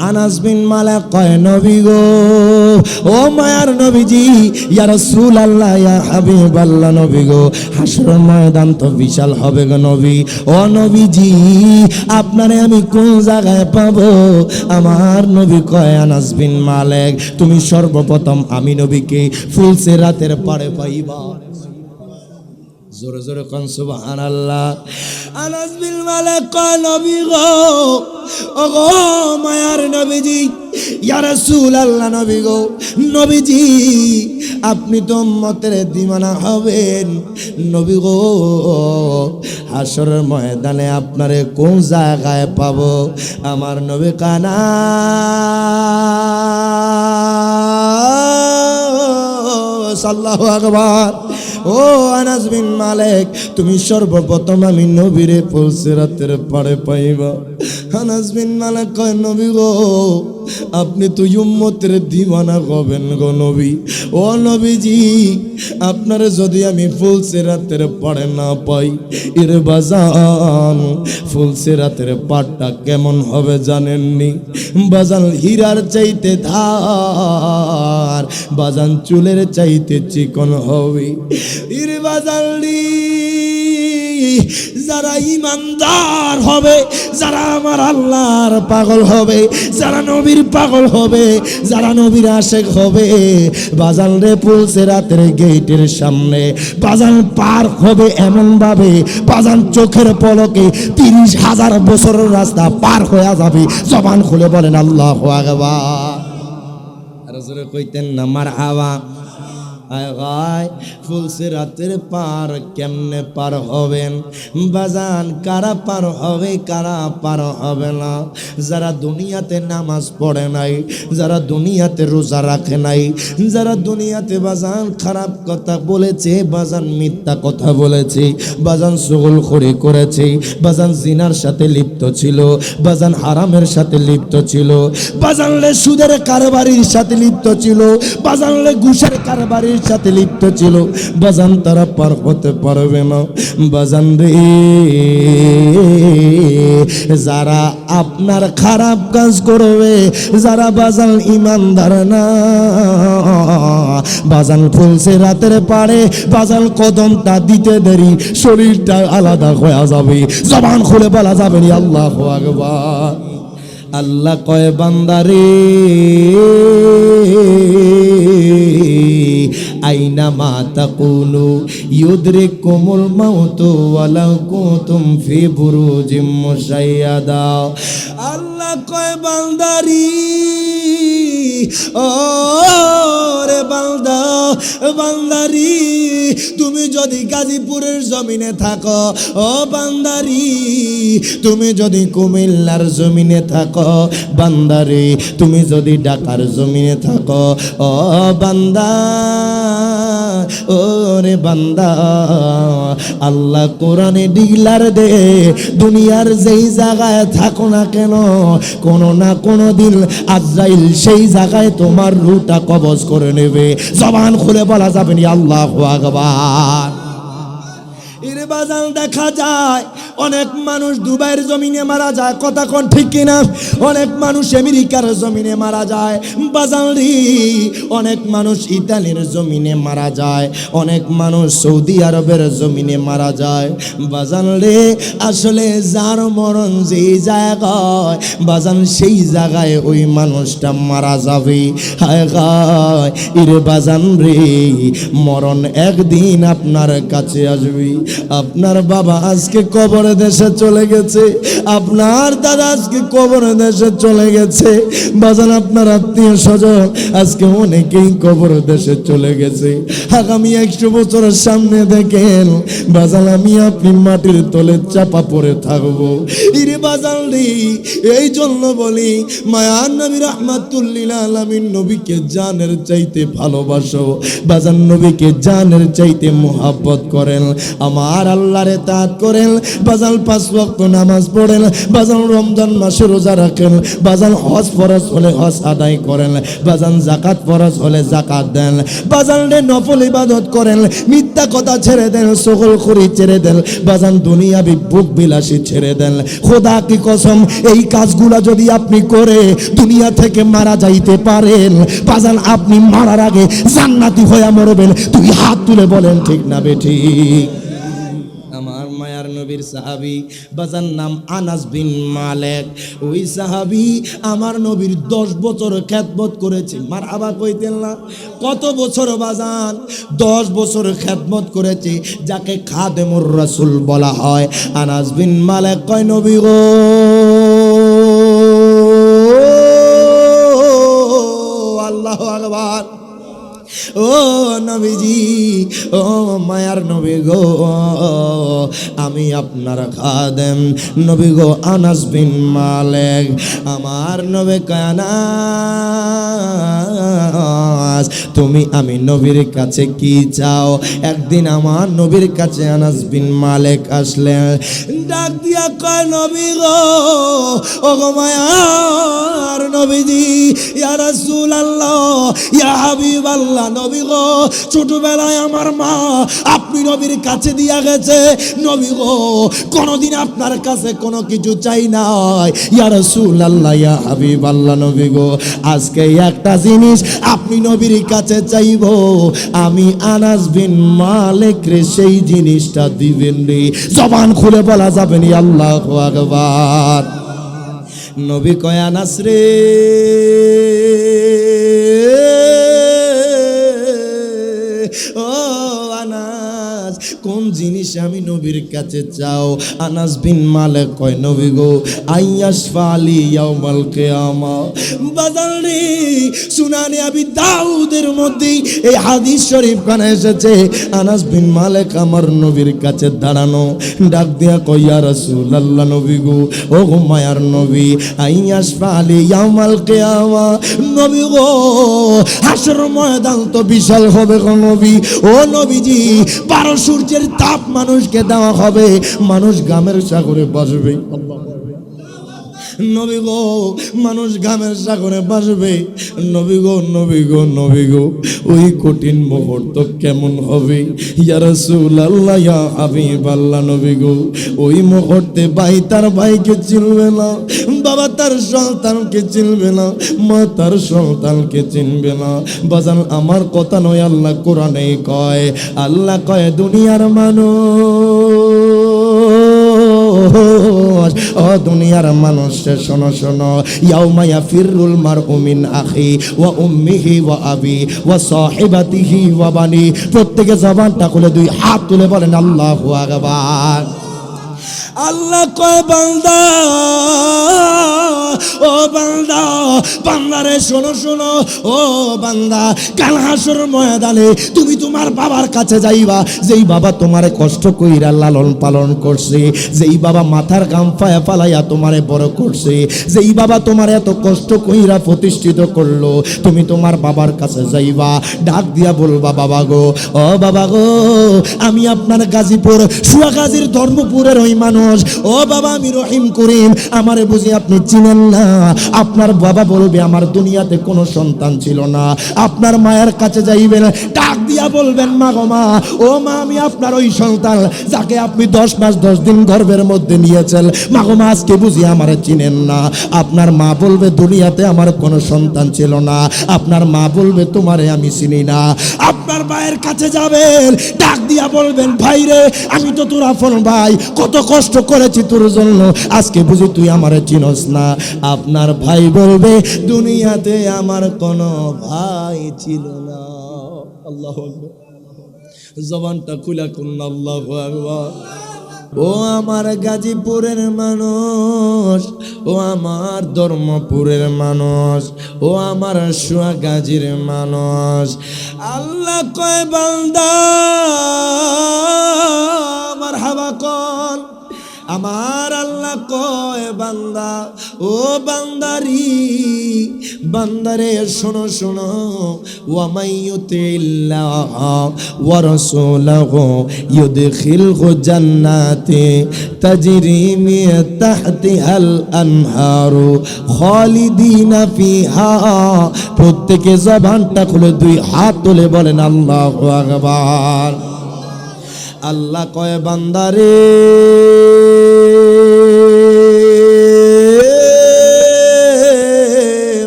আনাস বিন মালিক কয় নবী গো, ও মায়ার নবীজি, ইয়া রাসূলুল্লাহ, ইয়া হাবিবাল্লাহ, নবী গো, হাসরের ময়দান তো বিশাল হবে গো নবী। ও নবীজি, আপনারে আমি কোন জায়গায় পাবো? আমার নবী কয়, আনাস বিন মালিক, তুমি সর্বপ্রথম আমি নবীকে ফুলসিরাতের পাড়ে পাইবা। জোরে জোরে কোন সুবহানাল্লাহ। আনাস বিন মালিক কয় নবী গো, ও গো মায়ার নবীজি, ইয়া রাসূলুল্লাহ, নবী গো, নবীজি আপনি তো উম্মতের দিওয়ানা হবেন। নবী গো, হাসরের ময়দানে আপনারে কোন জায়গায় পাবো? আমার নবী কানা আল্লাহু আকবার। ও আনাস বিন মালিক, তুমি সর্বপ্রথম আমি নবীরে ফুলসিরাতের পাড়ে পাইবা। আনাস বিন মালিক কয় নবী গো, আপনি তো উম্মতের দিওয়ানা হবেন গো নবী। ও নবীজি, আপনারে যদি আমি ফুলসিরাতের পাড়ে না পাই, এর বাজান ফুলসিরাতের পাড়টা কেমন হবে জানেননি? বাজান হীরার চাইতে ধার, বাজান চুলের চাইতে চিকন হবে। এর বাজালি যারা ইমানদার হবে, যারা আমার আল্লাহর পাগল হবে, যারা নবীর পাগল হবে, যারা নবীর আশেক হবে, বাজান রে ফুলসিরাতের গেটের সামনে বাজান পার হবে এমন ভাবে, বাজান চোখের পলকে 30,000 বছরের রাস্তা পার হয়ে যাবে। জবান খুলে বলেন আল্লাহু আকবার। আর জোরে কইতেন না মারহাবা। ফুলসিরাতের পার কেমনে পার হবেন বাজান? কারা পার হবে, কারা পার হবে না? যারা দুনিয়াতে নামাজ পড়ে নাই, যারা দুনিয়াতে রোজা রাখে নাই, যারা দুনিয়াতে বাজান খারাপ কথা বলেছে, বাজান মিথ্যা কথা বলেছে, বাজান চুগলখড়ি করেছে, বাজান জিনার সাথে লিপ্ত ছিল, বাজান হারামের সাথে লিপ্ত ছিল, বাজান লে সুদের কারবারির সাথে লিপ্ত ছিল, বাজান লে ঘুষের কারবারির সাথে লিপ্ত ছিল, বাজান তারা পার হতে পারবে না। বাজান রে, যারা আপনার খারাপ কাজ করবে, যারা বাজান ইমানদার না, বাজান ফুলসিরাতের পাড়ে বাজান কদমটা দিতে দেরি শরীরটা আলাদা হয়ে যাবে। জবান খুলে বলা যাবে না আল্লাহু আকবার। আল্লাহ কয় বান্দারে, আইনা মা তাকুনু ইউদরিকুমুল মাউতু ওয়ালাউ কুনতুম ফি বুরুজিম মুশাইয়াদা। আল্লাহ কয় বান্দারি, ও রে বান্দা, বান্দারি, তুমি যদি গাজীপুরের জমিনে থাকো, ও বান্দারি, তুমি যদি কুমিল্লার জমিনে থাকো, বান্দারি, তুমি যদি ঢাকার জমিনে থাকো, ও বান্দা, ও রে বান্দা, আল্লাহ কোরআনে ডিগলার দে, দুনিয়ার যেই জায়গায় থাকো না কেন, কোনো না কোনো দিন আজরাইল সেই জায়গায় তোমার রূহটা কবজ করে নেবে। জবান খুলে বলা যাবে না আল্লাহু আকবার। এর বাজান দেখা যায় অনেক মানুষ দুবাইয়ের জমিনে মারা যায়, কথা কোন ঠিক কিনা? অনেক মানুষ আমেরিকার জমিনে মারা যায় বাজানরি, অনেক মানুষ ইতালির জমিনে মারা যায়, অনেক মানুষ সৌদি আরবের জমিনে মারা যায় বাজানরে। আসলে যার মরণ যে জায়গায় বাজান, সেই জায়গায় ওই মানুষটা মারা যাবে। হায় হায় এর বাজান রে, মরণ একদিন আপনার কাছে আসবে। আপনার বাবা আজকে কবরে দেশে চলে গেছে, আপনার দাদা আজকে কবরে দেশে চলে গেছে বাজান, আপনার আত্মীয় স্বজন আজকে অনেকেই কবর দেশে চলে গেছে। আগামী 100 বছরের সামনে দেখেন বাজান, আমি আপনি মাটির তলে চাপা পড়ে থাকবো। ইরে বাজান রে, এই জন্য বলি মায়ার নবী রাহমাতুল লিল আলামিন নবীকে জানের চাইতে ভালোবাসো বাজান, নবীকে জানের চাইতে মুহাব্বত করেন। আমার আর আল্লাহর ইতাআত করেন, বাজান 5 ওয়াক্ত নামাজ পড়েন, বাজান রমজান মাসে রোজা রাখেন, বাজান হজ ফরজ হলে হজ আদায় করেন, বাজান যাকাত ফরজ হলে যাকাত দেন, বাজান রে নফল ইবাদত করেন, মিথ্যা কথা ছেড়ে দেন, সকলখুরি ছেড়ে দেন, বাজান দুনিয়াবি ভোগ বিলাসী ছেড়ে দেন। খোদা কি কসম, এই কাজগুলা যদি আপনি করে দুনিয়া থেকে মারা যাইতে পারেন, বাজান আপনি মারার আগে জান্নাতি হয়ে মরবেন। তুই হাত তুলে বলেন ঠিক না বেঠিক? আমার মায়ার নবীর সাহাবী বাজান নাম আনাস বিন মালিক। ওই সাহাবী আমার নবীর 10 বছর খেদমত করেছে। মারহাবা কইতেন না? কত বছর বাজান? 10 বছর খেদমত করেছে, যাকে খাদেমুর রাসূল বলা হয়। আনাস বিন মালিক কয়, নবী গো, আল্লাহু আকবার, ও নবীজি, ও মায়ার নবী গো, আমি আপনার খাদেম নবী গো আনাস বিন মালিক। আমার নবী আনাস, তুমি আমি নবীর কাছে কি চাও? একদিন আমার নবীর কাছে আনাস বিন মালিক আসলেন, ডাক দিয়া কয়, নবী গো, ও গো মায়ার নবীজি, ইয়া রাসূলুল্লাহ, ইয়া হাবিবাল্লাহ, নবী গো, ছোটবেলায় আমার মা আপনি নবীর কাছে দিয়া গেছে, নবী গো, কোনদিন আপনার কাছে কোনো কিছু চাই নাই। ইয়া রাসূলুল্লাহ, ইয়া হাবিবাল্লাহ, নবী গো, আজকে একটা জিনিস আপনি নবীর কাছে চাইবো, আমি আনাস বিন মালিক রে সেই জিনিসটা দিবেন রে। জবান খুলে বলা যাবে না আল্লাহু আকবার। নবী কয়, আনাস রে, ও আনাস, কোন জিনিস আমি নবীর কাছে চাও? আনাস বিন মালিক কয়, নবী গো, আইয়াশফা আলী ইয়াউমাল কিয়ামা। বাজান রে, সুনানে আবি দাউদের মধ্যে এই হাদিস শরীফ খানে এসেছে, আনাস বিন মালিক আমার নবীর কাছে দাঁড়ানো, ডাক দিয়া কয়, ইয়া রাসূলুল্লাহ, নবী গো, ও গো মায়ার নবী, আইয়াশফা আলী ইয়াউমাল কিয়ামা। নবী গো, হাসর ময়দান তো বিশাল হবে গো নবী, ও নবীজি, 12 সূর্যের তাপ মানুষকে দেওয়া হবে, মানুষ ঘামের সাগরে বাসবে। নবী গো, মানুষ ঘামের সাগরে বাসবে। নবী গো, নবী গো, নবী গো, ওই কঠিন মুহূর্ত কেমন হবে? ইয়া রাসূলুল্লাহ, ইয়া হাবিবাল্লাহ, নবী গো, ওই মুহূর্তে ভাই তার ভাইকে চিনবে না, বাবা তার সন্তানকে চিনবে না, মা তার সন্তানকে চিনবে না। বাজান আমার কথা নয়, আল্লাহ কোরআনে কয়, আল্লাহ কয়, দুনিয়ার মানুষ, ও দুনিয়ার মানুষ, শোনো শোনো, ইয়াউমা ইয়াফিরুল মারউ মিন আখি ওয়া উম্মিহি ওয়া আবি ওয়া সাহিবাতিহি ওয়া বানি। প্রত্যেকে জবানটা খুলে 2 হাত তুলে বলেন আল্লাহু আকবার। আল্লাহ কয়, বান্দা, ও বান্দা, বান্দারে শোনো শোনো, ও বান্দা, কাল হাসর ময়দানে তুমি তোমার বাবার কাছে যাইবা, যেই বাবা তোমারে কষ্ট কইরা লালন পালন করছে, যেই বাবা মাথার ঘাম পায়া ফালাইয়া তোমারে বড় করছে, যেই বাবা তোমার এত কষ্ট কইরা প্রতিষ্ঠিত করলো, তুমি তোমার বাবার কাছে যাইবা, ডাক দিয়া বলবা, বাবা গো, ও বাবা গো, আমি আপনার গাজীপুর সুয়াগাজীর ধর্মপুরের ওই মানুষ, ও বাবা, আমি রহিম করিম, আমারে বুঝি আপনি চিনেন না? আপনার বাবা বলবে, আমার দুনিয়াতে কোনো সন্তান ছিল না। আপনার মায়ের কাছে যাইবেন, ডাক দিয়া বলবেন, মা গো মা, ও মা, আমি আপনার ওই সন্তান যাকে আপনি 10 মাস 10 দিন গর্ভের মধ্যে নিয়েছেন, মা গো মা, আজকে বুঝি আমারে চিনেন না। আপনার মা বলবে, দুনিয়াতে আমার কোনো সন্তান ছিল না। আপনার মা বলবে, তোমারে আমি চিনি না। আপনার ভাইয়ের কাছে যাবেন, ডাক দিয়া বলবেন, ভাই রে, আমি তো তোর আপন ভাই, কত কষ্ট করেছি তোর জন্য, আজকে বুঝি তুই আমারে চিনস না। আপনার ভাই বলবে, দুনিয়াতে আমার কোনো ভাই ছিল না। আল্লাহু আকবার। জবানটা খুলা কোন আল্লাহু আকবার। ও আমার গাজীপুরের মানুষ, ও আমার ধর্মপুরের মানুষ, ও আমার সুয়াগাজীর মানুষ, আল্লাহ কয়, বান্দা, মারহাবা কর। আমার আল্লাহ কয়, বান্দা, ও বান্দারি, বান্দারে শোনো শোনো, ওয়া মাইয়ুতিল্লাহ ওয়া রাসূলাহু ইউদখিলহু জান্নাতি তাজরি মিন তাহতিহাল আনহারু খালিদিনা ফিহা। প্রত্যেকে জবানটা খুলে দুই হাত তুলে বলেন আল্লাহু আকবার। আল্লাহ কয় বান্দারে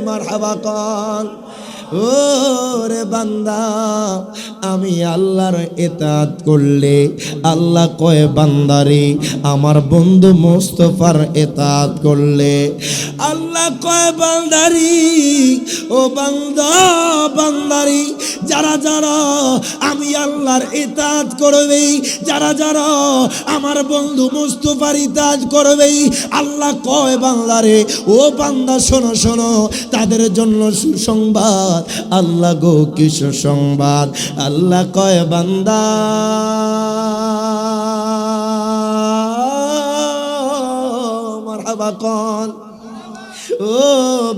মারহাবা কর, ও রে বান্দা, আমি আল্লাহর ইতাআত করলে, আল্লাহ কয় বান্দারে আমার বন্ধু মুস্তাফার ইতাআত করলে, আল্লাহ কয় বান্দারি, ও বান্দা বান্দারি, যারা যারা আমি আল্লাহর ইতাআত করবে, যারা যারা আমার বন্ধু মুস্তাফার ইতাআত করবে, আল্লাহ কয় বান্দারে, ও বান্দা শোনো শোনো, তাদের জন্য সুসংবাদ। আল্লাহ গো কি সুসংবাদ, আল্লাহ কয় বান্দা মারহাবা কর, ও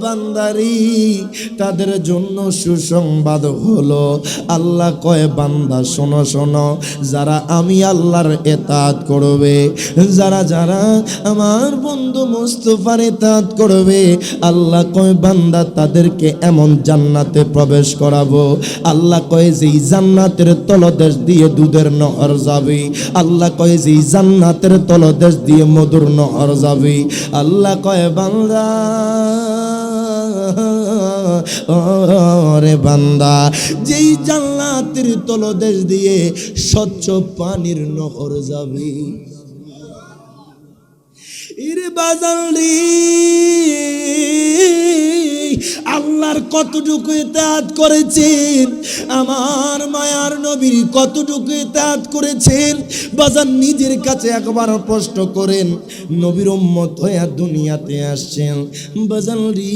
বান্দারি, তাদের জন্য সুসংবাদ হলো, আল্লাহ কয় বান্দা শোনো শোনো, যারা আমি আল্লাহর ইতাআত করবে, যারা যারা আমার বন্ধু মুস্তাফার ইতাআত করবে, আল্লাহ কয় বান্দা তাদেরকে এমন জান্নাতে প্রবেশ করাবো, আল্লাহ কয় যেই জান্নাতের তলদেশ দিয়ে দুধের নহর যাবে, আল্লাহ কয় যেই জান্নাতের তলদেশ দিয়ে মধুর নহর যাবে, আল্লাহ কয় বান্দা ওরে বান্দা, যেই জান্নাতের তলদেশ দিয়ে স্বচ্ছ পানির নহর যাবে, ইরে বাজালি আল্লাহর কতটুকু ইতাআত করেছেন, আমার মায়ার নবীর কতটুকু ইতাআত করেছেন, বাজান নিজের কাছে একবার প্রশ্ন করেন। নবীর উম্মত হইয়া দুনিয়াতে আসছেন, বাজান রে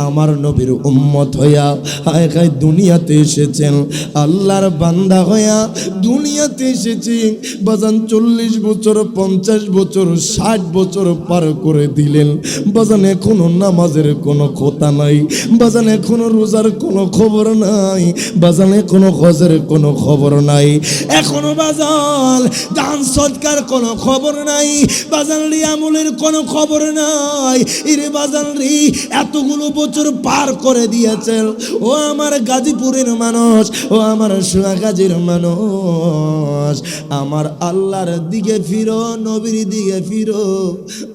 আমার নবীর উম্মত হইয়া হায় হায় দুনিয়াতে এসেছেন, আল্লাহর বান্দা হইয়া দুনিয়াতে এসেছেন, বাজান 40 বছর 50 বছর 60 বছর পার করে দিলেন, বাজান এখনো নামাজের কোনো কথা নাই, বাজান এখনো রোজার কোনো খবর নাই, বাজান এখনো হজের কোনো খবর নাই, এখনো বাজান দান সদকার কোনো খবর নাই, বাজান রে আমলের কোনো খবর নাই, ইরে বাজান রে এতগুলো বছর পার করে দিয়েছেন, ও আমার গাজীপুরের মানুষ, ও আমার সোনাগাজীর মানুষ, আমার আল্লাহর দিকে ফিরো, নবীর দিকে ফিরো,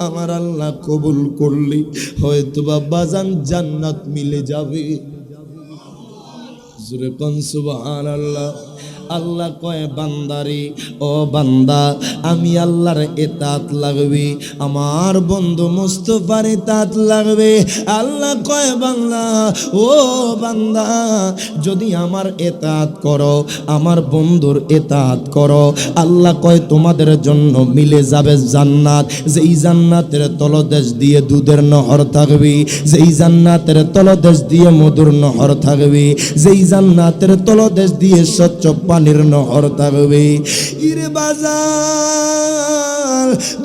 আমার আল্লাহ কবুল করলি হয়তো বাজান জান্নাত মিলে যাবে। জোরে কোন সুবহানাল্লাহ। আল্লাহ কয় বান্দারি, ও বান্দা আমি আল্লাহর ইতাআত লাগবে, আমার বন্ধু মুস্তাফার ইতাআত লাগবে, আল্লাহ কয় বান্দা, ও বান্দা যদি আমার ইতাআত করো, আমার বন্ধুর ইতাআত করো, আল্লাহ কয় তোমাদের জন্য মিলে যাবে জান্নাত, যেই জান্নাতের তলদেশ দিয়ে দুধের নহর থাকবে, যেই জান্নাতের তলদেশ দিয়ে মধুর নহর থাকবে, যেই জান্নাতের তলদেশ দিয়ে স্বচ্ছ পানির নহর থাকবে। ইরে বাজার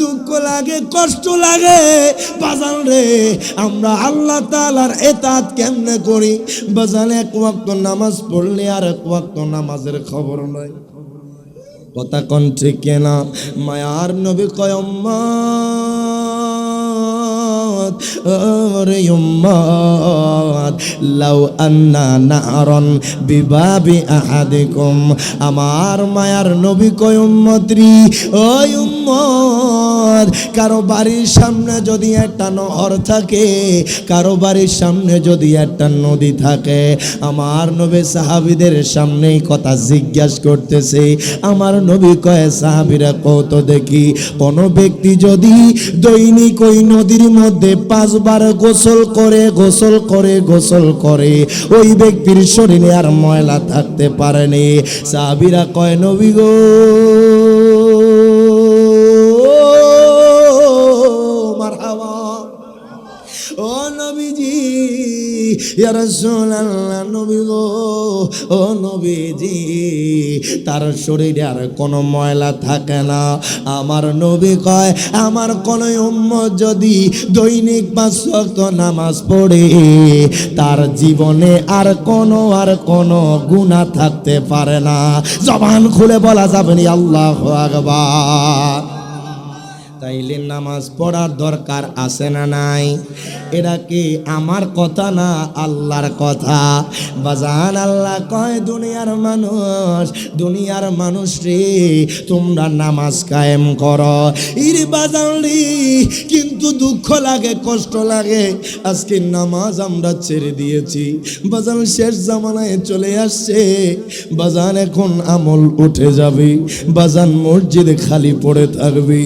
দুঃখ লাগে, কষ্ট লাগে, বাজান রে আমরা আল্লাহ তাআলার ইতাআত কেমনে করি, বাজান এক ওয়াক্ত নামাজ পড়লে আর এক ওয়াক্ত নামাজের খবর নাই, কথা কোন ঠিক না? মায়ার নবী কয় উম্মত, ওরে উম্মত লাউ আন্না নাহরান বিবাবি আহাদিকুম, আমার মায়ার নবী কয় উম্মত রে, ওই উম্মত কারো বাড়ির সামনে যদি একটা নহর থাকে, কারো বাড়ির সামনে যদি একটা নদী থাকে, আমার নবী সাহাবীদের সামনেই কথা জিজ্ঞাসা করতেছে, আমার নবী কয় সাহাবীরা কত দেখি, কোন ব্যক্তি যদি দৈনিক ওই নদীর মধ্যে 5 বার গোসল করে গোসল করে গোসল করে, ওই ব্যক্তির শরীরে আর ময়লা থাকতে পারেনি। সাহাবীরা কয় নবী গো মারহাবা, ও নবীজি, ইয়া রাসূলুল্লাহ, নবী গো, ও নবীজি, তার শরীরে আর কোনো ময়লা থাকে না। আমার নবী কয়, আমার কোন উম্মত যদি দৈনিক 5 ওয়াক্ত নামাজ পড়ে, তার জীবনে আর কোনো গুনাহ থাকতে পারে না। জবান খুলে বলা যাবে না আল্লাহু আকবার। তাইলে নামাজ পড়ার দরকার আছে না নাই? এটা কি আমার কথা না আল্লাহর কথা? বাজান আল্লাহ কয়, দুনিয়ার মানুষ রে, তোমরা নামাজ কায়েম করো। ইরে বাজান রে, কিন্তু দুঃখ লাগে, কষ্ট লাগে, আজকে নামাজ আমরা ছেড়ে দিয়েছি। বাজান শেষ জামানায় চলে আসছে। বাজান এখন আমল উঠে যাবে। বাজান মসজিদে খালি পড়ে থাকবে।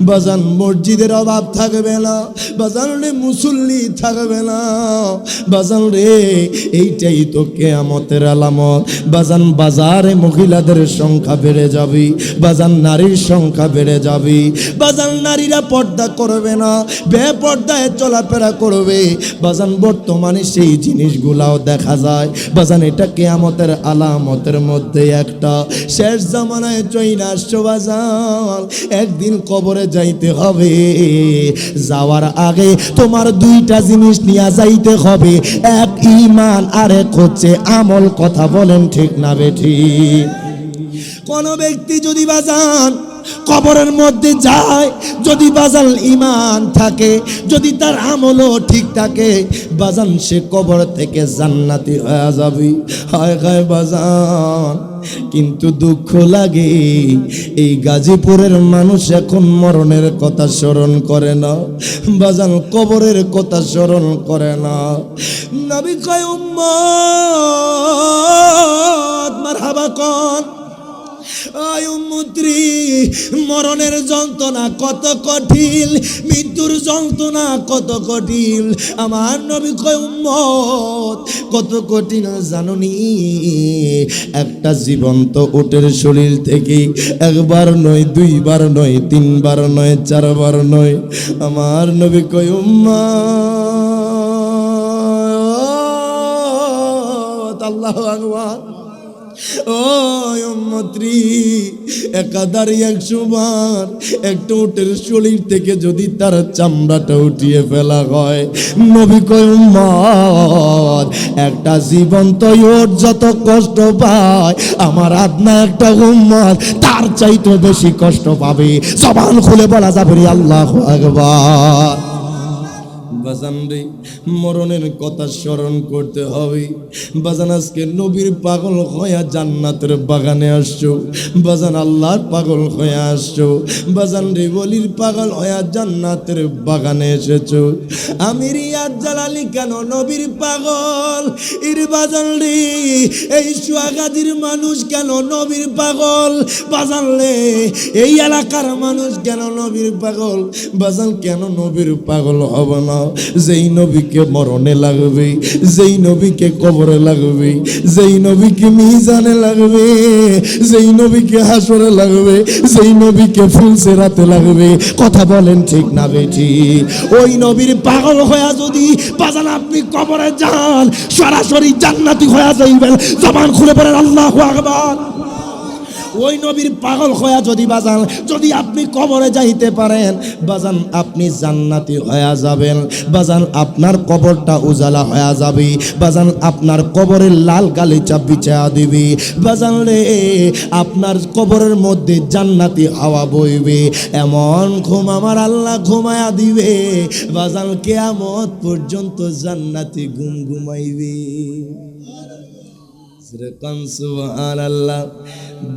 বাজান মসজিদের অভাব থাকবে না। বাজান রে মুসল্লি থাকবে না। বাজান রে, এইটাই তো কিয়ামতের আলামত। বাজান বাজারে মহিলাদের সংখ্যা বেড়ে যাবে। বাজান নারীর সংখ্যা বেড়ে যাবে। বাজান নারীরা পর্দা করবে না, বেপর্দায় চলাফেরা করবে। বাজান বর্তমানে সেই জিনিসগুলাও দেখা যায়। বাজান এটা কিয়ামতের আলামতের মধ্যে একটা। শেষ জামানায় চইলা আসছো বাজান, একদিন কবরে যাইতে হবে। যাওয়ার আগে তোমার 2টা জিনিস নিয়ে যাইতে হবে, এক ঈমান আর এক হচ্ছে আমল। কথা বলেন ঠিক না বেঠিক? কোন ব্যক্তি যদি বাজান কবরের মধ্যে যায়, যদি বাজান ঈমান থাকে, যদি তার আমলও ঠিক থাকে, বাজান সে কবর থেকে জান্নাতি হয়ে যাবে। হায় হায় বাজান, কিন্তু দুঃখ লাগে, এই গাজীপুরের মানুষ এখন মরণের কথা স্মরণ করে না। বাজান কবরের কথা স্মরণ করে না। নবী কয়, উম্মত মারহাবা কোন। মরণের যন্ত্রণা কত কঠিন, মৃত্যুর যন্ত্রণা কত কঠিন। আমার নবী কয়, উম্মত কত কঠিন জানোনি? একটা জীবন্ত উটের শরীর থেকে একবার নয়, 2 বার নয়, 3 বার নয়, 4 বার নয়। আমার নবী কয়, উম্মত আল্লাহু আকবার। ও উম্মতরি, একাধারে 100 বার একটা উটের শরীর থেকে যদি তার চামড়াটা উঠিয়ে ফেলা হয়, নবী কয়, উম্মত একটা জীবন্ত উট যত কষ্ট পায়, আমার আপনা একটা উম্মত তার চাইতে বেশি কষ্ট পাবে। জবান খুলে বলা যাবে রে আল্লাহু আকবার। বাজান রে, মরণের কথা স্মরণ করতে হবে। বাজান আজকে নবীর পাগল হয়ে জান্নাতের বাগানে আসছো। বাজান আল্লাহর পাগল হয়ে আসছো। বাজান রে, বলির পাগল হয়ে জান্নাতের বাগানে এসেছো। আমি রিয়াদ জালালি কেন নবীর পাগল? ইর বাজান রে, এই সুয়াগাজীর মানুষ কেন নবীর পাগল? বাজান রে, এই এলাকার মানুষ কেন নবীর পাগল? বাজান কেন নবীর পাগল হব না? যেই নবীকে মরণে লাগবে, যেই নবীকে কবরে লাগবে, যেই নবীকে মিজানে লাগবে, যেই নবীকে হাসরে লাগবে, যেই নবীকে ফুলসেরাতে লাগবে। কথা বলেন ঠিক না বেঠিক? ওই নবীর পাগল হয়ে যদি বাজান আপনি কবরে যান, সরাসরি জান্নাতি হয়ে যাইবেন। জবান খুলে বলেন আল্লাহু আকবার। ওই নবীর পাগল হয়ে যদি বাজান, যদি আপনি কবরে যাইতে পারেন, বাজান আপনি জান্নাতি হয়ে যাবেন। বাজান আপনার কবরটা উজালা হয়ে যাবে। বাজান আপনার কবরের লাল গালিচা বিছায়া দিবি। বাজান রে, আপনার কবরের মধ্যে জান্নাতি হাওয়া বইবে। এমন ঘুম আমার আল্লাহ ঘুমায়া দিবে, বাজান কিয়ামত পর্যন্ত জান্নাতি ঘুম ঘুমাইবে। সুবহানাল্লাহ।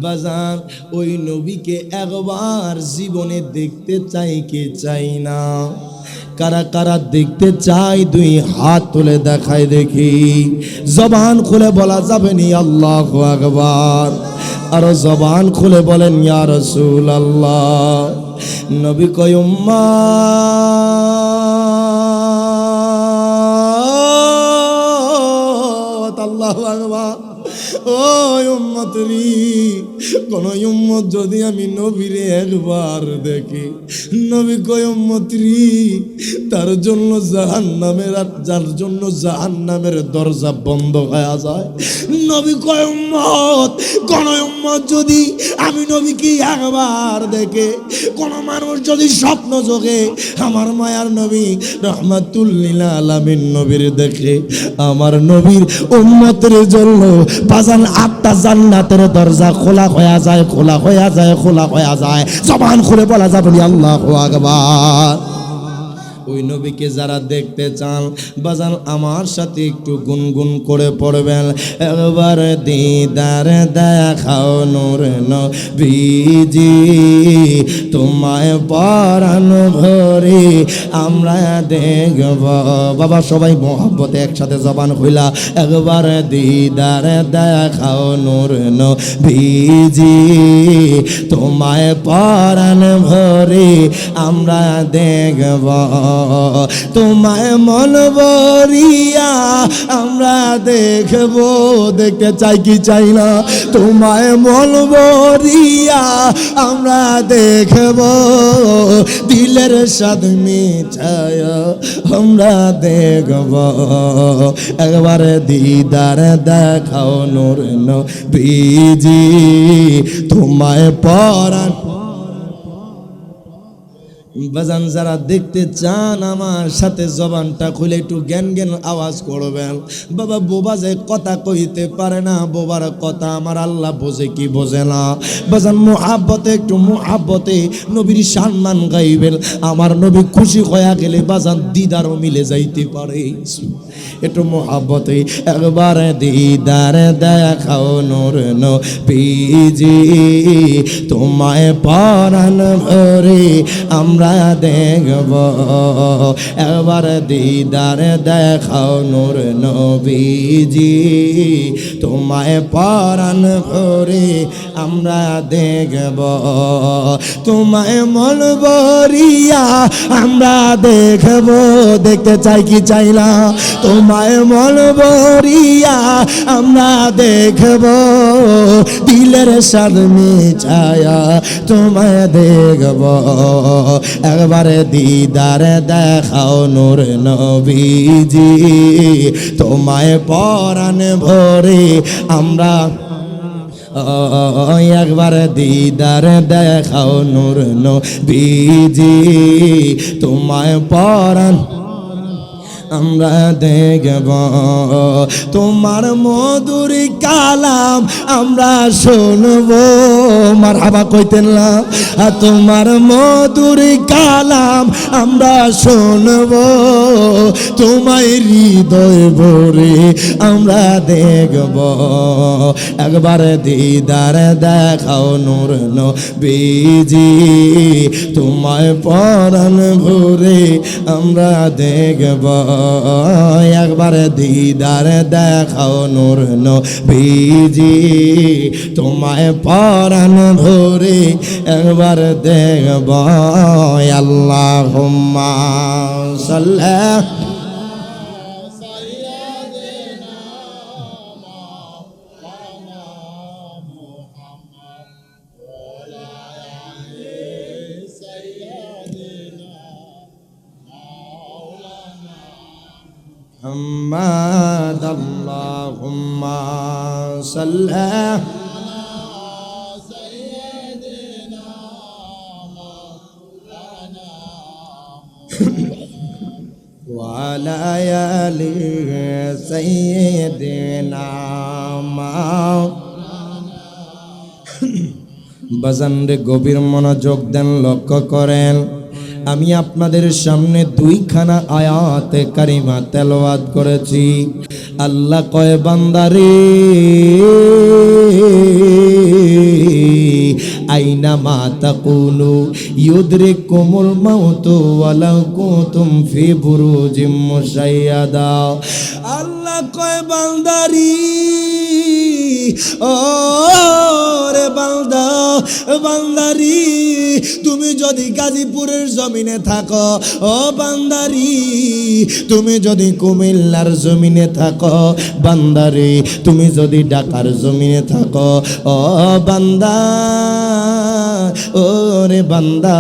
বাজান, ওই নবীকে একবার জীবনে দেখতে চাই কে চাই না? কারা কারা দেখতে চাই 2 হাত তুলে দেখায় দেখি। জবান খুলে বলা যাবে নি আল্লাহু আকবার? আর জবান খুলে বলেন ইয়া রাসূলুল্লাহ। নবী কয়, উম্মত আল্লাহু আকবার। ও উম্মত রে, কোন উম্মত যদি আমি নবীরে একবার দেখি, নবী কয় উম্মত রে তার জন্য জাহান্নামের দরজা বন্ধ হয়ে যায়। নবী কয় উম্মত, কোন উম্মত যদি আমি নবীকে একবার দেখে, কোন মানুষ যদি স্বপ্ন যোগে আমার মায়ার নবী রাহমাতুল লিল আলামিন নবীর দেখে, আমার নবীর উম্মতের জন্য বাজান 8টা জান্নাতের দরজা খোলা হয়ে যায়, খোলা হয়ে যায়, খোলা হয়ে যায়। জবান খুলে বলা যাবে আল্লাহু আকবার। ওই নবীকে যারা দেখতে চান বাজান আমার সাথে একটু গুনগুন করে পড়বেন, একবার দিদার দেখাও নূর নবীজি, তোমায় পরাণ ভরে আমরা দেখব। বাবা সবাই মোহাব্বতে একসাথে জবান হইলা, একবার দিদার দেখাও নূর নবীজি, তোমায় পরাণ ভরে আমরা দেখব। তোমায় মন ভরিয়া আমরা দেখব, দেখতে চাই কি চাই না, তোমায় মন ভরিয়া আমরা দেখব, দিলের স্বাদ মিটায়া আমরা দেখব, একবার দিদার দেখাও নূর নবীজি, তোমায় পরাণ। বাজান যারা দেখতে চান আমার সাথে জবানটা খুলে একটু জ্ঞান জ্ঞান আওয়াজ করবেন। বাবা বোবা যে কথা কইতে পারে না, বোবার কথা আমার আল্লাহ বোঝে কি বোঝে না। বাজান মুহাব্বতে একটু মুহাব্বতে নবীর সম্মান গাইবেন। আমার নবী খুশি হয়ে গেলে বাজান দিদারও মিলে যাইতে পারে। একটু মুহাব্বতে একবার দিদার দেখাও নূর নবীজি, তোমায় পরাণ ভরে আমরা দেখব, একবার দিদার দেখাও নূর নবীজি, তোমায় পরাণ ভরে আমরা দেখব, তোমায় মন ভরিয়া আমরা দেখব, দেখতে চাই কি চাই না, তোমায় মন ভরিয়া আমরা দেখব, দিলের স্বাদ মিটায়া তোমায় দেখব, একবার দিদার দেখাও নূর নবীজি, তোমায় পরাণ ভরে আমরা, একবার দিদার দেখাও নূর নবীজি, তোমায় পরাণ আমরা দেখব, তোমার মধুর কালাম আমরা শুনব। মারহাবা কইতেন না, তোমার মধুর কালাম আমরা শুনব, তোমায় হৃদয় ভরে আমরা দেখব, একবার দিদার দেখাও নূর নবীজি, তোমায় পরাণ ভরে আমরা দেখব, একবার দিদার দেখাও নূর নবীজি, তোমায় পরাণ ভরে একবার দেখব। আল্লাহুম্মা সাল্লি محمد اللهم صل وعلى آل سيدنا বাজান রে গভীর মনোযোগ দেন, লক্ষ্য করেন। আমি আপনাদের সামনে 2খানা আয়াতে কারিমা তেলাওয়াত করেছি। আল্লাহ কয় বান্দারে আইনা মা তাকুনু ইউদরিকুমুল মাউতু ওয়ালাউ কুনতুম ফি বুরুজিম মুশাইয়াদা। আল্লাহ কয় বান্দারি ও রে বান্দা বান্দারি, তুমি যদি গাজীপুরের জমিনে থাকো, ও বান্দারি তুমি যদি কুমিল্লার জমিনে থাকো, বান্দারি তুমি যদি ঢাকার জমিনে থাকো, ও বান্দা ও রে বান্দা,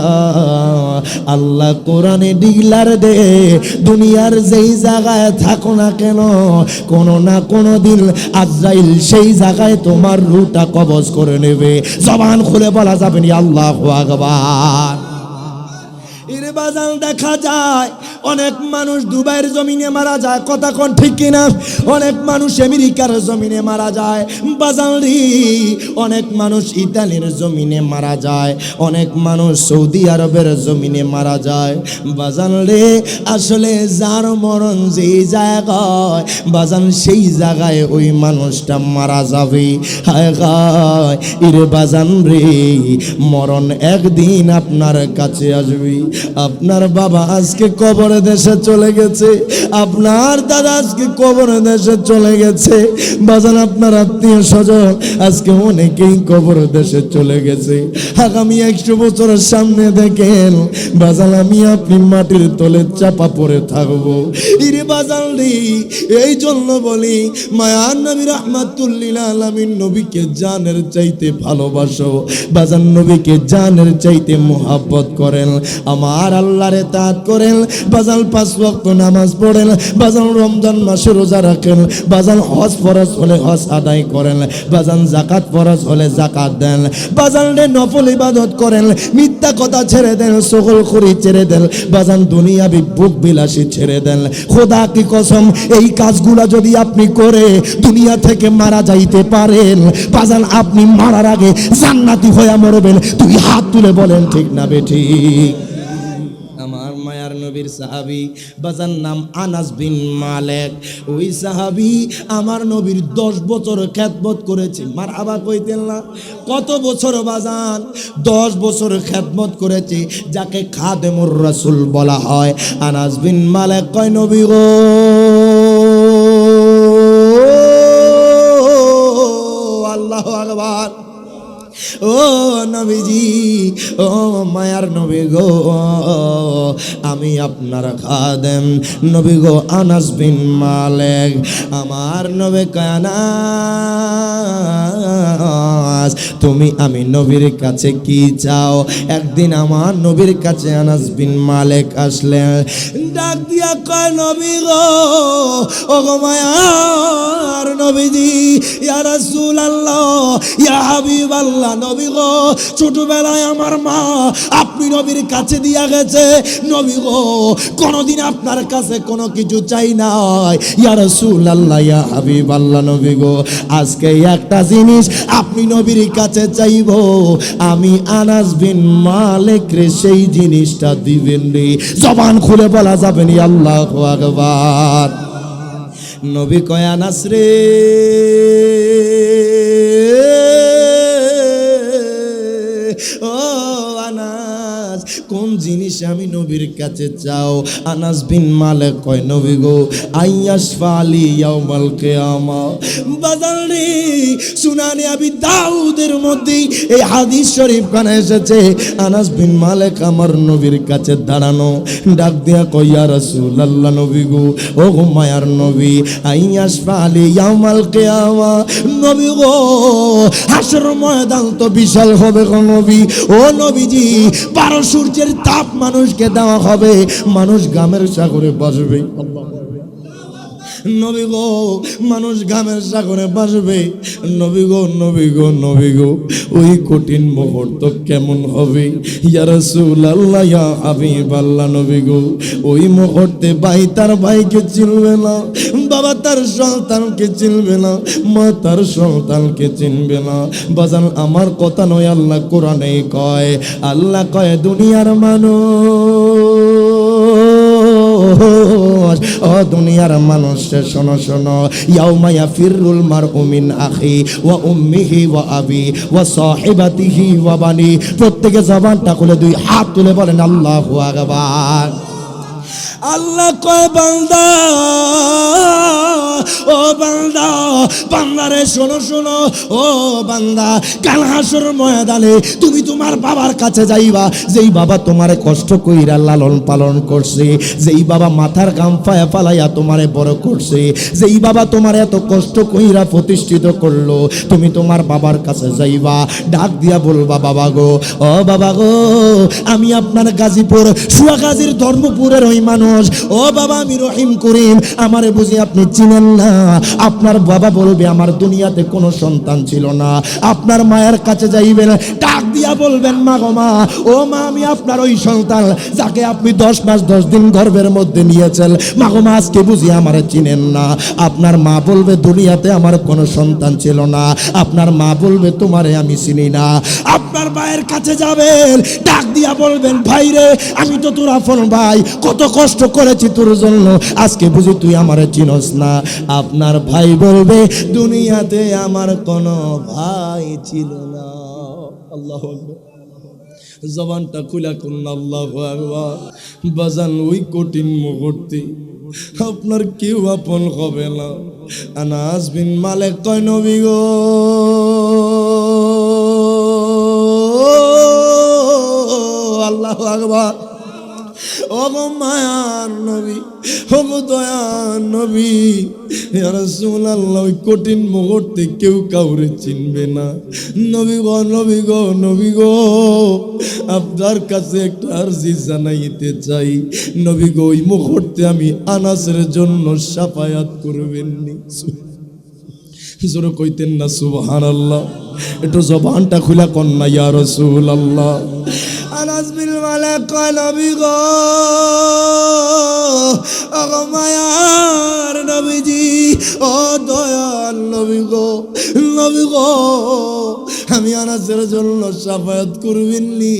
আল্লাহ কোরআনে ডিগলার দে, দুনিয়ার যেই জায়গায় থাকো না কেন, কোনো না কোনো দিন আজরাইল সেই জায়গায় তোমার রূহটা কবজ করে নেবে। জবান খুলে বলা যাবে না আল্লাহু আকবার। এরে বাজান দেখা যায় অনেক মানুষ দুবাইয়ের জমিনে মারা যায়, কথা কোন ঠিক কিনা? অনেক মানুষ আমেরিকার জমিনে মারা যায় বাজান রে, অনেক মানুষ ইতালির জমিনে মারা যায়, অনেক মানুষ সৌদি আরবের জমিনে মারা যায় বাজান রে। আসলে যার মরণ যেই জায়গায় বাজান সেই জায়গায় ওই মানুষটা মারা যাবে। হায় হায় এরে বাজান রে, মরণ একদিন আপনার কাছে আসবে। আপনার বাবা আজকে কবর দেশে চলে গেছে, আপনার দাদা আজকে কবর দেশে চলে গেছে বাজান, আপনার আত্মীয় স্বজন আজকে অনেকেই কবর দেশে চলে গেছে। আগামী 100 বছরের সামনে দেখেন বাজান আমি আপনি মাটির তলে চাপা পড়ে থাকবো। ইরে বাজান রে, এই জন্য বলি মায়ার নবী রাহমাতুল লিল আলামিন নবীকে জানের চাইতে ভালোবাসো বাজান, নবীকে জানের চাইতে মুহাব্বত করেন, আমার আল্লাহরে তাআত করেন বাজান, 5 ওয়াক্ত নামাজ পড়েন বাজান, রমজান মাসে রোজা রাখেন বাজান, হজ ফরজ হলে হজ আদায় করেন বাজান, যাকাত ফরজ হলে যাকাত দেন বাজান রে, নফল ইবাদত করেন, মিথ্যা কথা ছেড়ে দেন, সকলখুরি ছেড়ে দেন বাজান, দুনিয়াবি ভোগ বিলাসী ছেড়ে দেন। খোদা কি কসম, এই কাজগুলা যদি আপনি করে দুনিয়া থেকে মারা যাইতে পারেন বাজান, আপনি মারার আগে জান্নাতি হয়ে মরবেন। তুই হাত তুলে বলেন ঠিক না বেঠিক? আমার মায়ার নবীর সাহাবী বাজান নাম আনাস বিন মালিক, ওই সাহাবী আমার নবীর 10 বছর খেদমত করেছে। মারহাবা কইতেন না? কত বছর বাজান? 10 বছর খেদমত করেছে, যাকে খাদেমুর রাসূল বলা হয়। আনাস বিন মালিক কয় নবী গো আল্লাহু আকবার, ও নবীজি, ও মায়ার নবী গো, আমি আপনার খাদেম নবী গো আনাস বিন মালিক। আমার নবী আনাস, তুমি আমি নবীর কাছে কি চাও? একদিন আমার নবীর কাছে আনাস বিন মালিক আসলেন, ডাক দিয়া কয় নবী গো, ও গো মায়ার নবীজি, ইয়া রাসূলুল্লাহ, ইয়া হাবিবাল্লাহ, নবী গো ছোটবেলায় আমার মা আপনি নবীর কাছে দিয়া গেছে, নবী গো কোনদিন আপনার কাছে কোনো কিছু চাই নাই, ইয়া রাসূলুল্লাহ, ইয়া হাবিবাল্লাহ, নবী গো আজকে একটা জিনিস আপনি নবীর কাছে চাইবো, আমি আনাস বিন মালিক রে সেই জিনিসটা দিবেন রে। জবান খুলে বলা যাবে না আল্লাহু আকবার। নবী কয় আনাস রে, ও আনাস কোন জিনিস আমি নবীর কাছে চাও? আনাস বিন মালিক কয় নবী গো আইয়াশফা আলী ইয়াউমাল কিয়ামা। বাজান রে, সুনানে আবি দাউদের মধ্যে এই হাদিস শরীফ কানে এসেছে, আনাস বিন মালিক আমার নবীর কাছে দাঁড়ানো, ডাক দিয়া কয় ইয়া রাসূলুল্লাহ, নবী গো ও গো মায়ার নবী, আইয়াশফা আলী ইয়াউমাল কিয়ামা, নবী গো হাসর ময়দান তো বিশাল হবে গো নবী, ও নবীজি 12 সূর্যের তাপ মানুষকে দেওয়া হবে, মানুষ গামের সাগরে বাসবে। নবী গো মানুষ গামের সাগরে বাসবে। নবী গো নবী গো নবী গো ওই কঠিন মুহূর্ত কেমন হবে? ইয়া রাসূলুল্লাহ, ইয়া হাবিবাল্লাহ, নবী গো ওই মুহূর্তে ভাই তার ভাইকে চিনবে না, বাবা তার সন্তানকে চিনবে না, মা তার সন্তানকে চিনবে না। বাজান আমার কথা নয়, আল্লাহ কোরআনে কয়, আল্লাহ কয় দুনিয়ার মানুষ, ও দুনিয়ার মানুষ শোনো শোনো, ইয়াউমা ইয়াফিরুল মারউ মিন আখি ওয়া উম্মিহি ওয়া আবি ওয়া সাহিবাতিহি ওয়া বানি। প্রত্যেকে জবানটা খুলে 2 হাত তুলে বলেন আল্লাহু আকবার। আল্লাহ কয় বান্দা, ও বান্দা বান্দারে শোনো শোনো, ও বান্দা, কাল হাসর ময়দানে তুমি তোমার বাবার কাছে যাইবা, যেই বাবা তোমারে কষ্ট কইরা লালন পালন করছে, যেই বাবা মাথার ঘাম ফালাইয়া তোমারে বড় করছে, যেই বাবা তোমার এত কষ্ট কইরা প্রতিষ্ঠিত করলো, তুমি তোমার বাবার কাছে যাইবা, ডাক দিয়া বলবা, বাবা গো, ও বাবা গো, আমি আপনার গাজীপুর সুয়াগাজীর ধর্মপুরের ওই মানুষ, ও বাবা আমি রহিম করিম, আমারে বুঝি আপনি চিনেন না? আপনার বাবা বলবে আমার দুনিয়াতে কোনো সন্তান ছিল না। আপনার মায়ের কাছে যাইবেন, ডাক দিয়া বলবেন, মা গো মা, ও মা, আমি আপনার ওই সন্তান যাকে আপনি 10 মাস 10 দিন গর্ভের মধ্যে নিয়েছেন, মা গো মা, আজকে বুঝি আমারে চিনেন না? আপনার মা বলবে দুনিয়াতে আমার কোনো সন্তান ছিল না। আপনার মা বলবে তোমারে আমি চিনি না। আপনার ভাইয়ের কাছে যাবেন, ডাক দিয়া বলবেন, ভাই রে, আমি তো তোর আপন ভাই, কত কষ্ট করেছি তোর জন্য, আজকে বুঝি তুই আমারে চিনস না। আপনার ভাই বলবে দুনিয়াতে আমার কোনো ভাই ছিল না। আল্লাহু আকবার। জবানটা খুলা করুন, আল্লাহু আকবার। বাজান, ওই কঠিন মুহূর্তে আপনার কেউ আপন হবে না। আনাস বিন মালিক কয়, নবী গো, আল্লাহু আকবার, ও গো মায়ার নবী, ও গো দয়ার নবী, ইয়া রাসূলুল্লাহ, ওই কঠিন মুহূর্তে কেউ কাউরে চিনবে না। নবী গো, নবী গো, নবী গো, আপনার কাছে একটা আরজি জানাইতে চাই। নবী গো, ওই মুহূর্তে আমি আনাসের জন্য শাফায়াত করবেন নি? জোরে কইতেন না সুবহানাল্লাহ? একটু জবানটা খুলা কন না, ইয়া রাসূলুল্লাহ। আনাস বিন মালিক কয়, নবী গো, ও মায়ার নবীজি, ও দয়াল নবী গো, নবী গো, আমি আনাসের জন্য শাফায়াত করবেন নি?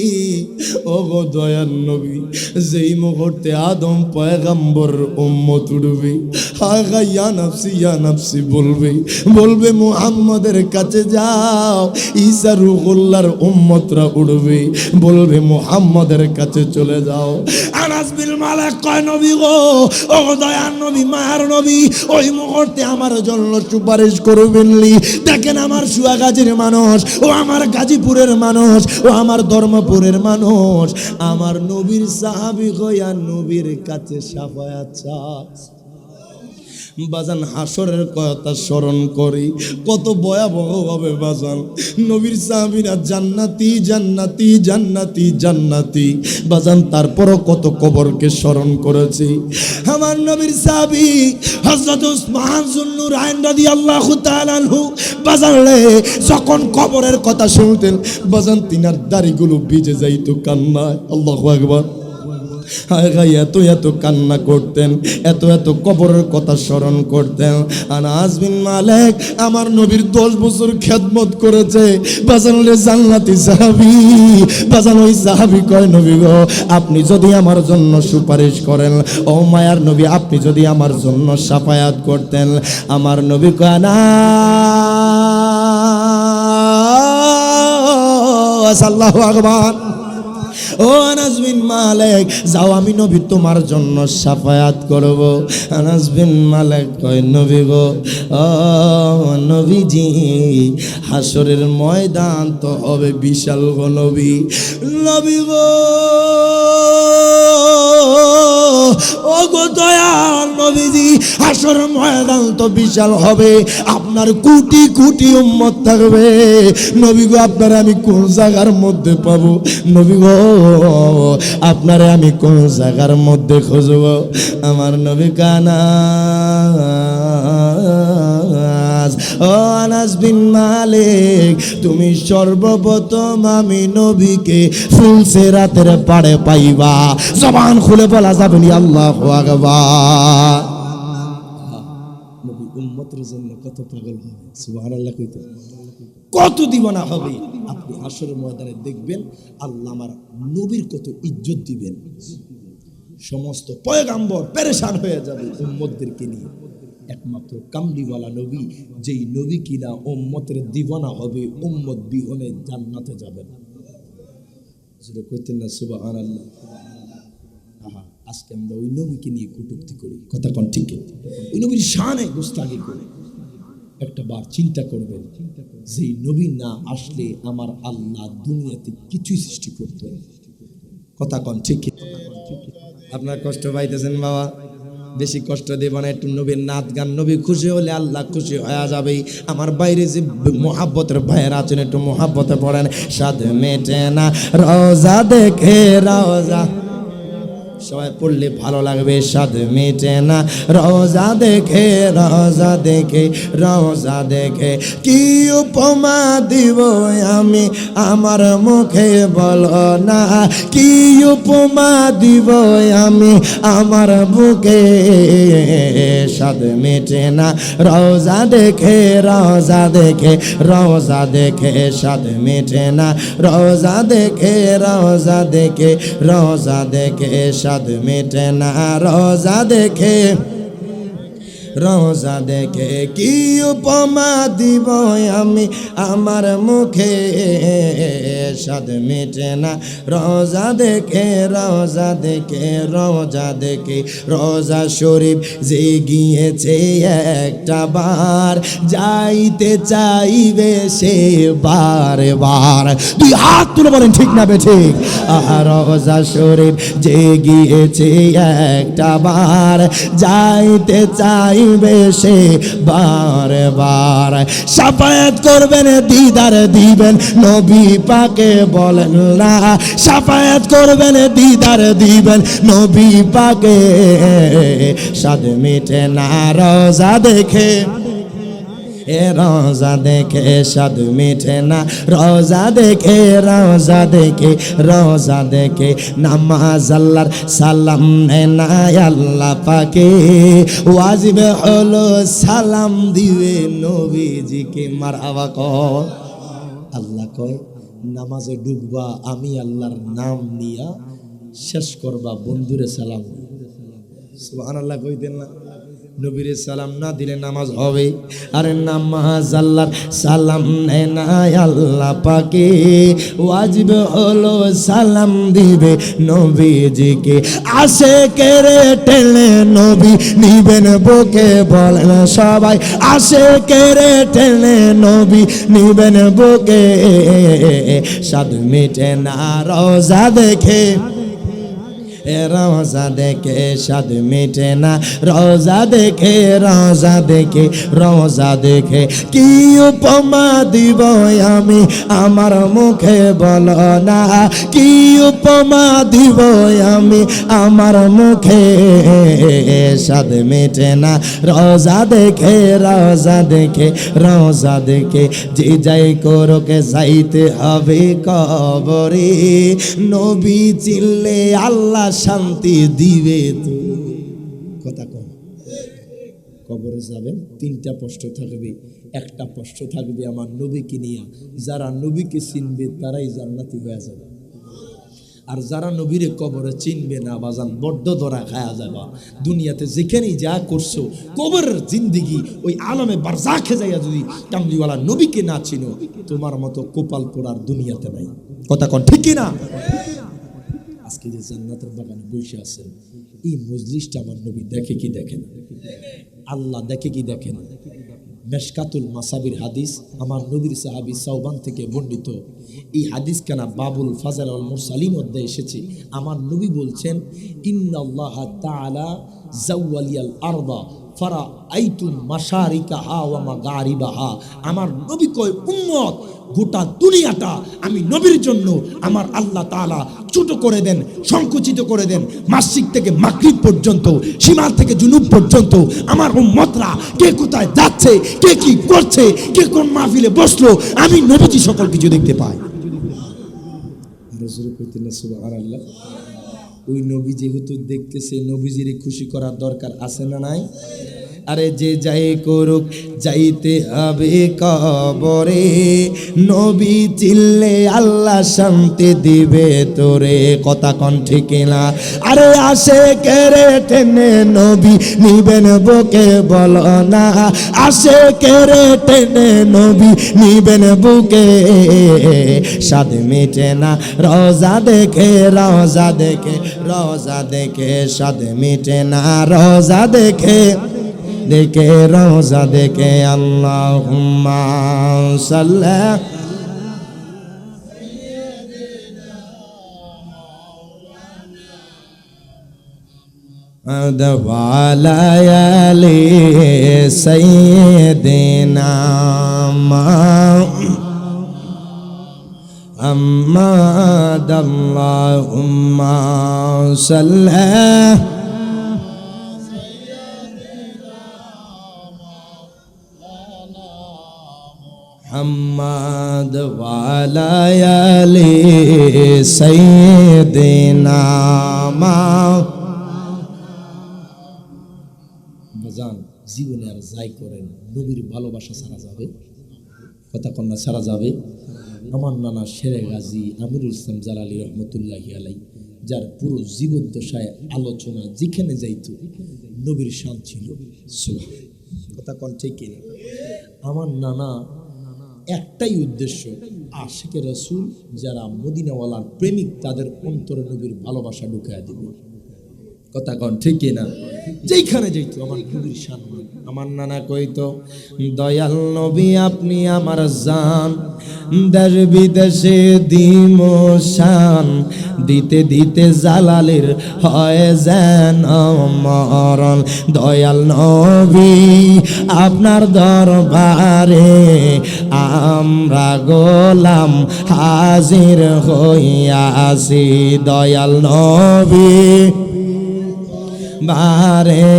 ও গো দয়াল নবী, যেই মুহূর্তে আদম পয়গম্বর উম্মত উঠবে, হায় হায়, ইয়া নাফসি ইয়া নাফসি বলবে, বলবে মুহাম্মাদের কাছে যাও, ঈসা রূহুল্লাহর উম্মতরা উঠবে, বলবে মুহাম্মাদের কাছে চলে যাও। আনাস বিন মালিক কয়, নবী গো, ও দয়ার নবী, মায়ার নবী, ওই মুহূর্তে আমার জন্য সুপারিশ করবেন নি? দেখেন, আমার সুয়াগাজীর মানুষ, ও আমার গাজীপুরের মানুষ, ও আমার ধর্মপুরের মানুষ, আমার নবীর সাহাবী হইয়া নবীর কাছে শাফায়াত চায়। বাজান, হাসরের কথা স্মরণ করি, কত ভয়াবহ হবে বাজান। নবীর সাহাবীরা জান্নাতি জান্নাতি জান্নাতি জান্নাতি বাজান, তারপরও কত কবরকে স্মরণ করেছি। আমার নবীর সাহাবী হযরত উসমান যুন্নুরাইন রাদিয়াল্লাহু তাআলা আনহু বাজান রে, যখন কবরের কথা শুনতেন বাজান, তিনার দাড়িগুলো ভিজে যাইতো কান্নায়। আল্লাহু আকবার। হায় হায়, এত এত কান্না করতেন, এত এত কবরের কথা স্মরণ করতেন। আনাস বিন মালিক আমার নবীর 10 বছর খেদমত করেছে বাজান রে, জান্নাতি সাহাবী। বাজান, ওই সাহাবী কয়, নবী গো, আপনি যদি আমার জন্য সুপারিশ করেন, ও মায়ার নবী, আপনি যদি আমার জন্য শাফায়াত করতেন। আমার নবী কয়, আনাস, আল্লাহু আকবার, ও আনাস বিন মালিক, যাও, আমি নবী তোমার জন্য শাফায়াত করব। আনাস বিন মালিক কয়, নবী গো, ও নবীজি, হাসরের ময়দান তো হবে বিশাল গো নবী। নবী গো, ও গো দয়াল নবীজি, হাসর ময়দান তো বিশাল হবে, আপনার কোটি কোটি উম্মত থাকবে। নবী গো, আপনারা আমি কোন জায়গার মধ্যে পাবো? নবী গো, আপনারে আমি কোন জায়গার মধ্যে খুঁজব? আমার নবী কানা, ও আনাস বিন মালিক, তুমি সর্বপ্রথম আমি নবীকে ফুলসিরাতের পাড়ে পাইবা। জবান খুলে বলা যাবে না আল্লাহু আকবার। নবী উম্মতের জন্য কত পাগল হবে, সুবহানাল্লাহ কইতে কত দিওয়ানা হবে। আপনি হাসরের ময়দানে দেখবেন আল্লাহ আমার নবীর কত ইজ্জত দিবেন। সমস্ত পয়গাম্বর পেরেশান হয়ে যাবে উম্মতদেরকে নিয়ে। একমাত্র কামলিওয়ালা নবী, যেই নবী কিনা উম্মতের দিওয়ানা হবে, উম্মত বিহনে জান্নাতে যাবে না। যেটা কইতেন না সুবহানাল্লাহ। আজকে আমরা ওই নবীকে নিয়ে কটূক্তি করি, কথা কোন ঠিক? ওই নবীর শানে গোস্তাগি করি। একটা বার চিন্তা করবেন, যে নবী না আসলে আমার আল্লাহ দুনিয়াতে কিছুই সৃষ্টি করতো না। কথা কন ঠিক? আপনার কষ্ট পাইতেছেন বাবা, বেশি কষ্ট দেব না, একটু নবীর নাচ গান, নবী খুশি হলে আল্লাহ খুশি হয়ে যাবে। আমার বাইরে যে মোহাব্বতের ভাইয়েরা আছেন একটু মোহাব্বতে পড়েন। সাদ মেটে না রওজা দেখে, রওজা সবাই পড়লে ভালো লাগবে। সাদ মেটে না রওজা দেখে, রওজা দেখে, রওজা দেখে, কি উপমা দিব আমি আমার মুখে বলো না, কি উপমা দিব আমি আমার বুকে। সাদ মেটে না রওজা দেখে, রওজা দেখে, রওজা দেখে, সাদ মেটে না রওজা দেখে, রওজা দেখে, রওজা দেখে, সাদ মেটে না রওজা দেখে, রওজা দেখে, কি উপমা দিব আমি আমার মুখে। সাদ মেটে না রওজা দেখে, রওজা দেখে, রওজা দেখে, রওজা শরীফ যে গিয়েছে একটা বার, যাইতে চাইবে সে বারে বার। দুই হাত তুলে বলেন ঠিক না বে ঠিক? রওজা শরীফ যে গিয়েছে একটা বার, যাইতে চাই সে বারে বার। শাফায়াত করবেন, দিদার দিবেন, নবী পাকে বলেন না। শাফায়াত করবেন, দিদার দিবেন, নবী পাকে। সাদ মেটে না রওজা দেখে, রওজা দেখে, সাদ মেটে না রওজা দেখে, রওজা দেখে, রওজা দেখে, নামাজ আল্লাহর সালাম না আল্লাহ পাকে, ওয়াজিব হলো সালাম দিবে নবীজিকে। মারহাবা কর। আল্লাহ কয় নামাজে ডুববা, আমি আল্লাহর নাম নিয়া শেষ করবা, বন্ধুরে সালাম। সুবহানাল্লাহ কইতেন না? নবীরে সালাম না দিলে নামাজ হবে? আরে নামাজ আল্লাহর সালাম নেয় না আল্লাহ পাকে, ওয়াজিব হলো সালাম দিবে নবীজিকে। আসে কেড়ে টেনে নবী নিবেন বুকে, বলেন সবাই আসে কেড়ে টেনে নবী নিবেন বুকে। সাদ মেটে না রওজা দেখে, রওজা দেখে, সাদ মেটে না রওজা দেখে, রওজা দেখে, রওজা দেখে, কি উপমা দিব আমি আমার মুখে বলো না, কি উপমা দিব আমি আমার মুখে। সাদ মেটে না রওজা দেখে, রওজা দেখে, রওজা দেখে, যে যাই করোকে যাইতে হবে কবরে, নবী চিল্লে আল্লাহ শান্তি দিবে তো। কথা কম। কবরে যাবেন, তিনটা প্রশ্ন থাকবে। একটা প্রশ্ন থাকবে আমার নবীকে নিয়ে, যারা নবীকে চিনবে তারাই জান্নাতি হয়ে যাবে, আর যারা নবীরে কবরে চিনবে না বাজান বড্ড ধরা খায়া যাবা। দুনিয়াতে যেখানেই যা করছো, কবরের জিন্দিগি ওই আলমে বারজাখে যাইয়া যদি কামলিওয়ালা নবীকে না চিনো, তোমার মতো কোপাল পোড়ার দুনিয়াতে নাই। কথা কন ঠিক কি না? আজকে যে জান্নাতের বাগানে বসে আছেন, এই মজলিসটা আমার নবী দেখে কি দেখে না? আল্লাহ দেখে কি দেখে না? মেশকাতুল মাসাবির হাদিস, আমার নবীর সাহাবী সাওবান থেকে বর্ণিত এই হাদিস কানা বাবুল ফাজাল আল মুরসালিন অধ্যায়ে এসেছে। আমার নবী বলছেন, ইন্নাল্লাহ তাআলা জাওয়ালিয়াল আরদা ফারাআইতুম মাশারিকাহা ওয়া মাগারিবাহা। আমার নবী কয়, উম্মত গোটা দুনিয়াটা আমি নবীর জন্য আমার আল্লাহ তাআলা ছোট করে দেন, সংকুচিত করে দেন। মাসরিক থেকে মাগরিব পর্যন্ত, শিমাল থেকে জুনুব পর্যন্ত আমার উম্মতরা কে কোথায় যাচ্ছে, কে কি করছে, কে কোন মাহফিলে বসলো, আমি নবীজি সকল কিছু দেখতে পাই। রাসূল কইতেন সুবহানাল্লাহ। ওই নবী যেহেতু দেখতেছে, নবীজিরে খুশি করার দরকার আছে না নাই? আরে যে যাই করুক যাইতে হবে কবরে, নবী চিল্লে আল্লাহ শান্তি দিবে তোরে। কথা কন ঠিক না? আরে আসে কেড়ে টেনে নবী নিবেন বুকে, বলো না আসে কেড়ে টেনে নবী নিবেন বুকে। সাদ মেটে না রওজা দেখে, রওজা দেখে, রওজা দেখে, সাদ মেটে না রওজা দেখে, দেখে রওজা দেখে আল্লাহুম্মা সাল্লি وعلى آل سيدنا محمد اللهم صل محمد وعلى آل سيدنا জীবনে আর যাই করেন নবীর ভালোবাসা ছাড়া যাবে, কথা কন্যা ছাড়া যাবে। আমার নানা শেরে গাজী আমিরুল ইসলাম জালালী রহমতুল্লাহি আলাই, যার পুরো জীবন দশায় আলোচনা যেখানে যাইত নবীর শান ছিল, কথা কন ঠিক কিনা? আমার নানা একটাই উদ্দেশ্য, আশিকে রাসূল যারা মদিনাওয়ালার প্রেমিক তাদের অন্তরে নবীর ভালোবাসা ঢুকায় দিবে, কথা কন ঠিক কিনা? যেখানে যাইতো আমার নবীর শান। আমার নানা কইতো, দয়াল নবী আপনি আমার জান, দেশ বিদেশে দিম শান, দিতে দিতে জালালের হয় যেন মরণ। দয়াল নবী আপনার দরবারে আমরা গোলাম হাজির হইয়াছি। দয়াল নবী বারে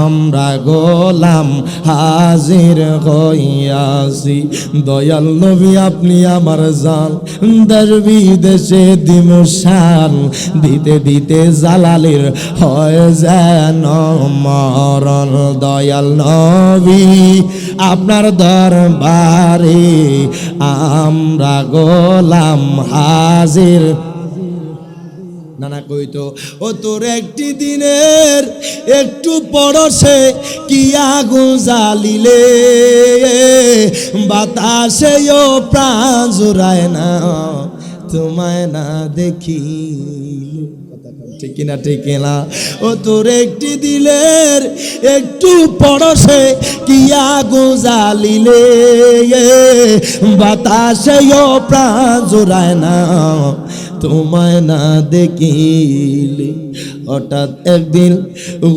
আমরা গোলাম হাজির হইয়াছি। দয়াল নবী আপনি আমার জান, দেশ বিদেশে দিম শান, দিতে দিতে জালালের হয় যেন মরণ। দয়াল নবী আপনার দরবারে আমরা গোলাম হাজির। নানা কইতো, ও তোর একটি দিনের একটু পরশে কি আগুন জ্বালিলে, বাতাসেও প্রাণ জুড়ায় না তোমায় না দেখি, ঠিক না ঠিক না? ও তোর একটি দিলের একটু পরশে কি আগুন জ্বালিলে, বাতাসেও প্রাণ জুড়ায় না তোমায় না দেখিলে। হঠাৎ একদিন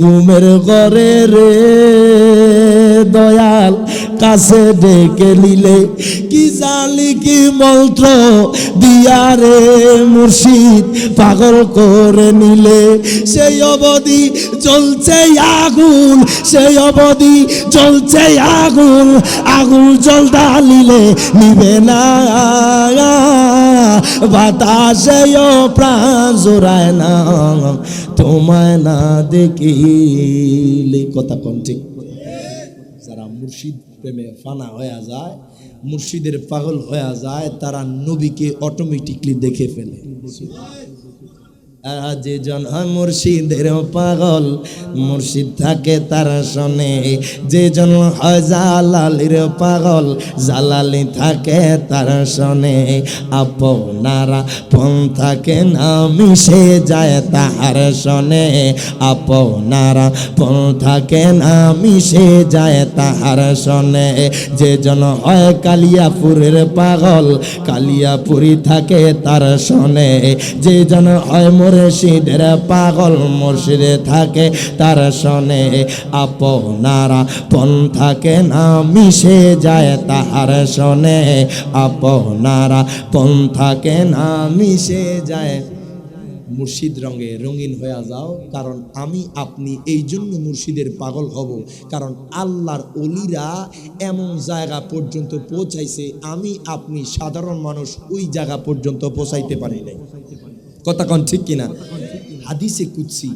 ঘুমের ঘরে রে দয়াল কাছে ডেকে নিলে, কি জালি কি মন্ত্র দিয়া রে মুর্শিদ পাগল করে নিলে। সেই অবধি চলছে আগুন, সেই অবধি চলছে আগুন, আগুন জল ঢালিলে নিবে না, বাতাসেও প্রাণ জোড়ায় না তোমায় না দেখিলে, কথা কোন ঠিক? যারা মুর্শিদ প্রেমে ফানা হয়ে যায়, মুর্শিদের পাগল হয়ে যায়, তারা নবীকে অটোমেটিকলি দেখে ফেলে। যে জন হয় মুর্শিদের পাগল, মুর্শিদ থাকে তার শোনে। যে জন হয় জালালির পাগল, জালালি থাকে তার শোনে। আপনারা পন্থাকে না মিশে যায় তাহার শোনে, আপনারা পন্থাকে না মিশে যায় তাহার শোনে। যে জন হয় কালিয়াপুরের পাগল, কালিয়াপুরি থাকে তার শোনে। যে জন হয় মুর্শিদের পাগল, মুর্শিদে থাকে তার শোনে। আপনারা পন্থাকে না মিশে যায় তাহার শোনে, আপনারা পন্থাকে না মিশে যায়। মুর্শিদ রঙে রঙিন হয়ে যাও, কারণ আমি আপনি এই জন্য মুর্শিদের পাগল হব, কারণ আল্লাহর ওলিরা এমন জায়গা পর্যন্ত পৌঁছাইছে, আমি আপনি সাধারণ মানুষ ওই জায়গা পর্যন্ত পৌঁছাইতে পারি নাই, কথা কোন ঠিক কিনা? হাদিসে কুদসি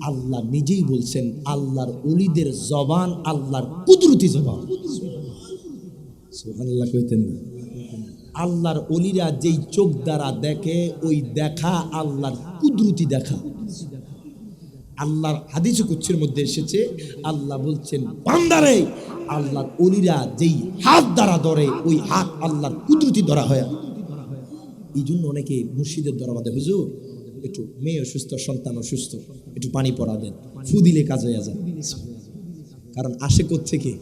আল্লাহ নিজেই বলছেন, আল্লাহর ওলিদের জবান আল্লাহর কুদরতি জবান। সুবহানাল্লাহ কইতেন না? আল্লাহর ওলিরা যেই চোখ দ্বারা দেখে, ওই দেখা আল্লাহর কুদরতি দেখা। আল্লাহর হাদিসে কুদসির মধ্যে এসেছে, আল্লাহ বলছেন, বান্দারে আল্লাহর ওলিরা যেই হাত দ্বারা ধরে, ওই হাত আল্লাহর কুদরতি ধরা হয়। এই জন্য অনেকে মুর্শিদের দরবারে, হুজুর একটু মেয়ে অসুস্থ, সন্তান অসুস্থ, একটু পানি পড়া দেন, ফু দিলে কাজ হয়ে যায়, কারণ আসে কোত্থেকে?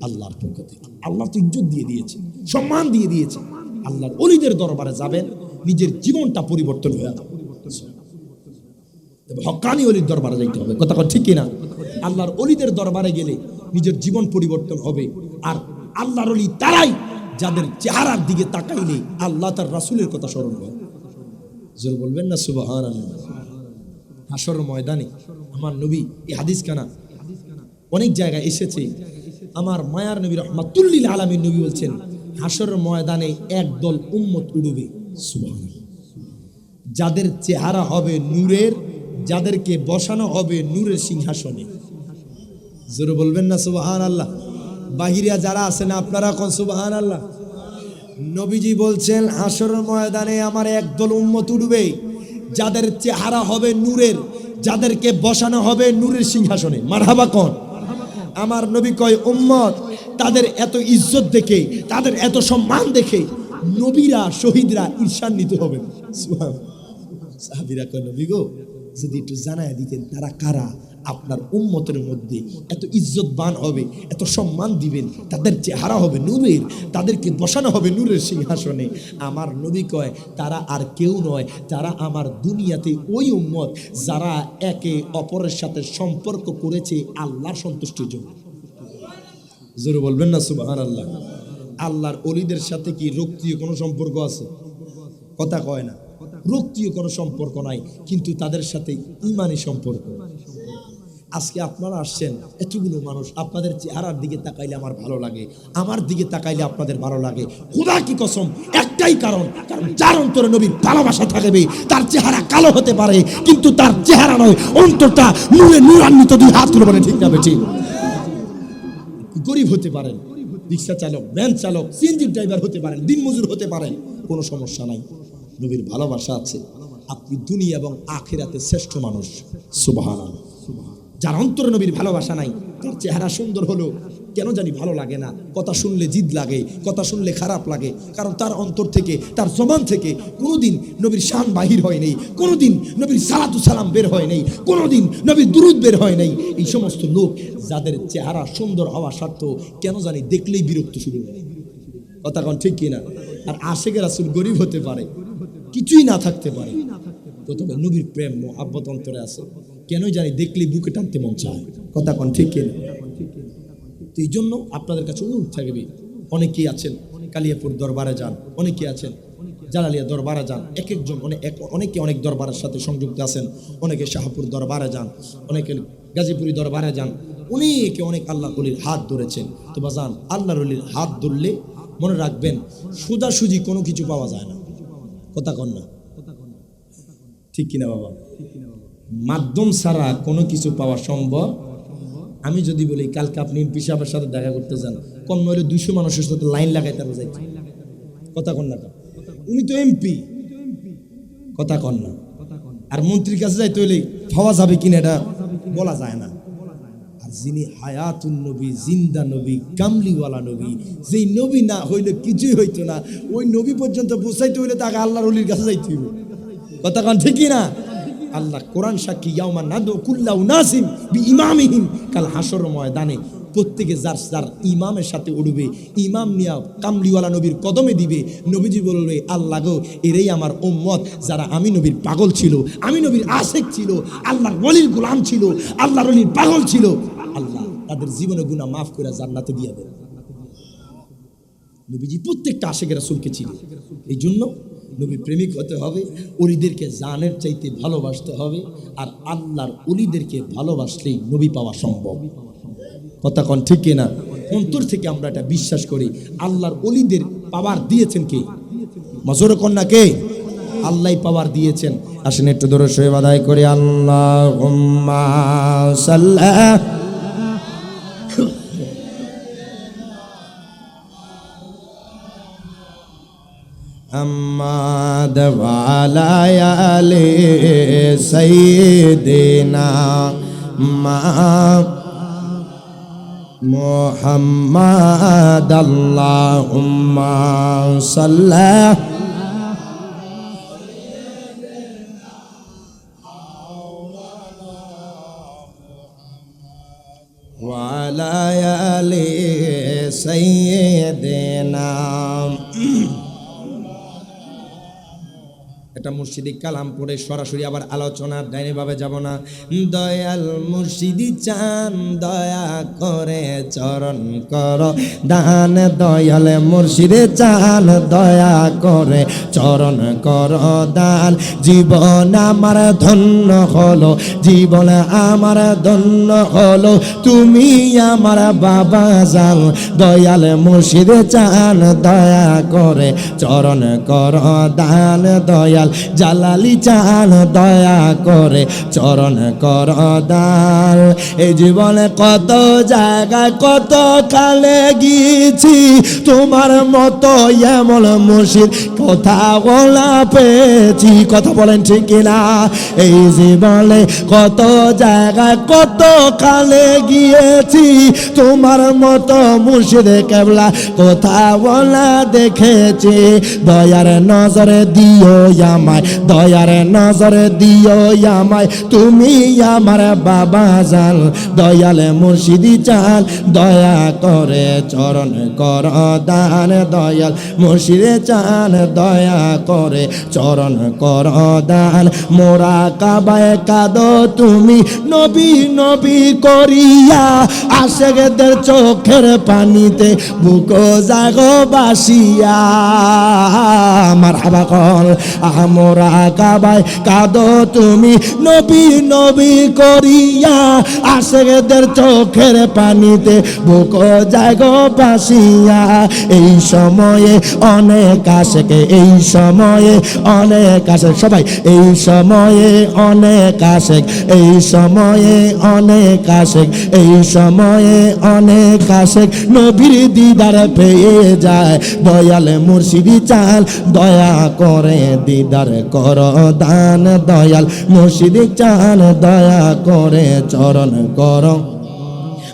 আল্লাহর পক্ষ থেকে। আল্লাহ তো ইজ্জত দিয়ে দিয়েছে, সম্মান দিয়ে দিয়েছে। আল্লাহর ওলিদের দরবারে যাবেন, নিজের জীবনটা পরিবর্তন হয়ে যাবে। হক্কানি ওলির দরবারে যাইতে হবে, কথা ঠিক কিনা? আল্লাহর ওলিদের দরবারে গেলে নিজের জীবন পরিবর্তন হবে। আর আল্লাহর ওলি তারাই যাদের চেহারার দিকে তাকাইলে আল্লাহ তার রাসূলের কথা স্মরণ হয়। জোর বলবেন না সুবহানাল্লাহ। হাসর ময়দানে আমার নবী, এই হাদিস কানা অনেক জায়গায় এসেছে, আমার মায়ার নবী রাহমাতুল লিল আলামিন নবী বলছেন, হাসর ময়দানে একদল উম্মত উঠবে সুবহানাল্লাহ, যাদের চেহারা হবে নূরের, যাদেরকে বসানো হবে নূরের সিংহাসনে। জোরে বলবেন না সুবহানাল্লাহ। বাহিরিয়া যারা আছেন আপনারা কোন সুবহানাল্লাহ। নবীজি বলছেন হাসরের ময়দানে আমার একদল উম্মত উঠবে, যাদের চেহারা হবে নূরের, যাদেরকে বসানো হবে নূরের সিংহাসনে। মারহাবা কোন? আমার নবী কয় উম্মত তাদের এত ইজ্জত দেখে, তাদের এত সম্মান দেখে নবীরা শহীদরা ঈর্ষান্বিত হবেন। সাহাবীরা কয় নবী গো, যদি একটু জানায় দিতেন তারা কারা, আপনার উম্মতের মধ্যে এত ইজ্জতবান হবে, এত সম্মান দিবেন, তাদের চেহারা হবে নূরের, তাদেরকে বসানো হবে নূরের সিংহাসনে। আমার নবী কয় তারা আর কেউ নয়, তারা আমার দুনিয়াতে ওই উম্মত যারা একে অপরের সাথে সম্পর্ক করেছে আল্লাহর সন্তুষ্টির জন্য। জোরে বলবেন না সুবহানাল্লাহ। আল্লাহর ওলিদের সাথে কি রক্তীয় কোনো সম্পর্ক আছে? কথা কয় না, রক্তীয় কোনো সম্পর্ক নাই, কিন্তু তাদের সাথে ঈমানি সম্পর্ক। আজকে আপনারা আসছেন, এতগুলো মানুষ, আপনাদের চেহারার দিকে তাকাইলে আমার ভালো লাগে, আমার দিকে তাকাইলে আপনাদের ভালো লাগে। খোদা কি কসম, একটাই কারণ, কারণ যার অন্তরে নবীর ভালোবাসা থাকবে তার চেহারা কালো হতে পারে, কিন্তু তার চেহারা নয়, অন্তরটা নূরে নূরান্বিত। দুই হাত তুলে বলে ঠিক না বেঠিক? গরিব হতে পারেন, রিক্সা চালক, ভ্যান চালক, সিএনজি ড্রাইভার হতে পারেন, দিনমজুর হতে পারেন, কোনো সমস্যা নাই। নবীর ভালোবাসা আছে, আপনি দুনিয়া এবং আখিরাতে শ্রেষ্ঠ মানুষ। সুবহানাল্লাহ। যার অন্তরে নবীর ভালোবাসা নাই, তার চেহারা সুন্দর হলো কেন জানি ভালো লাগে না, কথা শুনলে জিদ লাগে, কথা শুনলে খারাপ লাগে, কারণ তার অন্তর থেকে, তার জবান থেকে কোনোদিন নবীর শান বাহির হয় নাই, কোনোদিন নবীর সালাতু সালাম বের হয় নাই, কোনোদিন নবীর দুরুদ বের হয় নাই। এই সমস্ত লোক যাদের চেহারা সুন্দর হওয়া সত্ত্বেও কেন জানি দেখলেই বিরক্ত শুরু হয়। কথা কোন ঠিক কিনা? আর আশিকে রাসূল গরিব হতে পারে, কিছুই না থাকতে পারে, তবে নবীর প্রেম মোহাব্বত অন্তরে আছে, কেন জানি দেখলেই বুকে টানতে মন চায়। কথা কোন ঠিক কিনা? তো এই জন্য আপনাদের কাছে অনুরোধ থাকবে, অনেকেই আছেন কালিয়াপুর দরবারে যান, অনেকে আছেন জালালিয়া দরবারে যান, এক একজন অনেকে অনেক দরবারের সাথে সংযুক্ত আছেন, অনেকে শাহপুর দরবারে যান, অনেকে গাজীপুরি দরবারে যান, অনেকে অনেক আল্লাহ ওলির হাত ধরেছেন। তো বাজান, আল্লাহর ওলির হাত ধরলে মনে রাখবেন সোজাসুজি কোনো কিছু পাওয়া যায় না। কথা কন না, ঠিক কিনা বাবা? মাধ্যম ছাড়া কোনো কিছু পাওয়া সম্ভব। আমি যদি বলি কালকে আপনি এমপি সাহেবের সাথে দেখা করতে যান, কম নইলে 200 মানুষের সাথে লাইন লাগাই তার যাই। কথা কন না, উনি তো এমপি। কথা কন না। আর মন্ত্রীর কাছে যাইতে হইলে পাওয়া যাবে কিনা এটা বলা যায় না। আর যিনি হায়াতুন নবী, জিন্দা নবী, কামলিওয়ালা নবী, যেই নবী না হইলে কিছুই হইতো না, ওই নবী পর্যন্ত পৌঁছাইতে হইলে তাকে আল্লাহর ওলির কাছে যাইতে হইবে। কথা কন ঠিক কিনা? আল্লাহ কোরআন সাক্ষী, ইয়াউমা নাদউ কুল্লা উনাসিম বিইমামিহিম, কাল হাসর ময়দানে প্রত্যেকে যার যার ইমামের সাথে উঠবে, ইমাম নিয়া কামলিওয়ালা নবীর কদমে দিবে। নবীজি বলবে আল্লাহ গো, এরাই আমার উম্মত যারা আমি নবীর পাগল ছিল, আমি নবীর আশেক ছিল, আল্লাহর ওলির গোলাম ছিল, আল্লাহর ওলির পাগল ছিল। আল্লাহ তাদের জীবনে গুনাহ মাফ করে জান্নাতে দিয়ে দেন। নবীজি প্রত্যেকটা আশেকের রাসূলকে ছিল। এই জন্য নবী প্রেমিক হতে হবে, ওলিদেরকে জানের চাইতে ভালোবাসতে হবে, আর আল্লাহর ওলিদেরকে ভালোবাসলেই নবী পাওয়া সম্ভব। কথা কন ঠিক কিনা? অন্তর থেকে আমরা এটা বিশ্বাস করি। আল্লাহর ওলিদের পাওয়ার দিয়েছেন কে? মাজুরে কন্যা কে? আল্লাহই পাওয়ার দিয়েছেন। আসেন একটু দরুদ শরীফ আদায় করি। আল্লাহুম্মা সাল্লি আম্মাদ ওয়ালা আলি সাইয়্যিদিনা মুহাম্মাদ আল্লাহুম্মা সাল্লি ওয়া وعلى آل سيدنا এটা মুর্শিদি কালাম পড়ে সরাসরি আবার আলোচনার ডাইনে ভাবে যাব না। দয়াল মুর্শিদি চান দয়া করে চরণ কর দান, দয়াল মুর্শিদে চান দয়া করে চরণ কর দান। জীবন আমার ধন্য হলো, জীবন আমার ধন্য হলো, তুমি আমার বাবা জান। দয়াল মুর্শিদে চান দয়া করে চরণ কর দান, দয়াল জালালি চান দয়া করে চরণ কর দান। এই জীবনে কত জায়গায় কত কালে গিয়েছি, তোমার মতো এমন মুর্শিদ কোথাও না পেয়েছি। কথা বলেন ঠিক কিনা? এই জীবনে কত জায়গায় কত কালে গিয়েছি, তোমার মতো মুর্শিদ কেবলা কোথাও না দেখেছি। দয়ার নজরে দিও আমায়, দয়ার নজরে দিও আমায়, তুমি আমার বাবা জান। দয়াল মুর্শিদি চান দয়া করে চরণ কর দান, দয়াল মুর্শিদে চান দয়া করে চরণ কর দান। মোরা কাবায় কাঁদো তুমি নবী নবী করিয়া, আশেকদের চোখের পানিতে বুকো জাগো বাসিয়া। মারহাবা কল মোরা কাবায় কাঁদো তুমি নবী নবী করিয়া, আশেকদের চোখের পানিতে বুকো জাগো বাসিয়া। এই সময়ে অনেক আশেক, এই সময়ে অনেক আশেক, সবাই এই সময়ে অনেক আশেক, এই সময়ে অনেক আশেক, এই সময়ে অনেক আশেক নবীর দিদার পেয়ে যায়। দয়াল মুর্শিদি চান দয়া করে দিদার কর দান, দয়াল মুর্শিদি চান দয়া করে চরণ কর।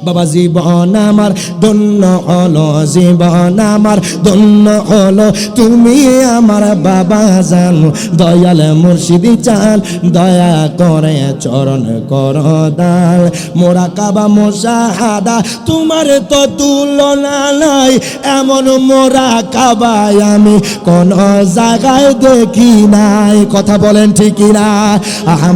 বাবা জীবন আমার ধন্য হলো, জীবন আমার ধন্য হলো, তুমি আমার বাবা জান। দয়াল মুর্শিদি চান দয়া করে চরণ কর দান। মোরা কাবা মুশাহাদা তোমার তো তুলনা নাই, এমন মোরা কাবায় আমি কোন জায়গায় দেখি নাই। কথা বলেন ঠিক না?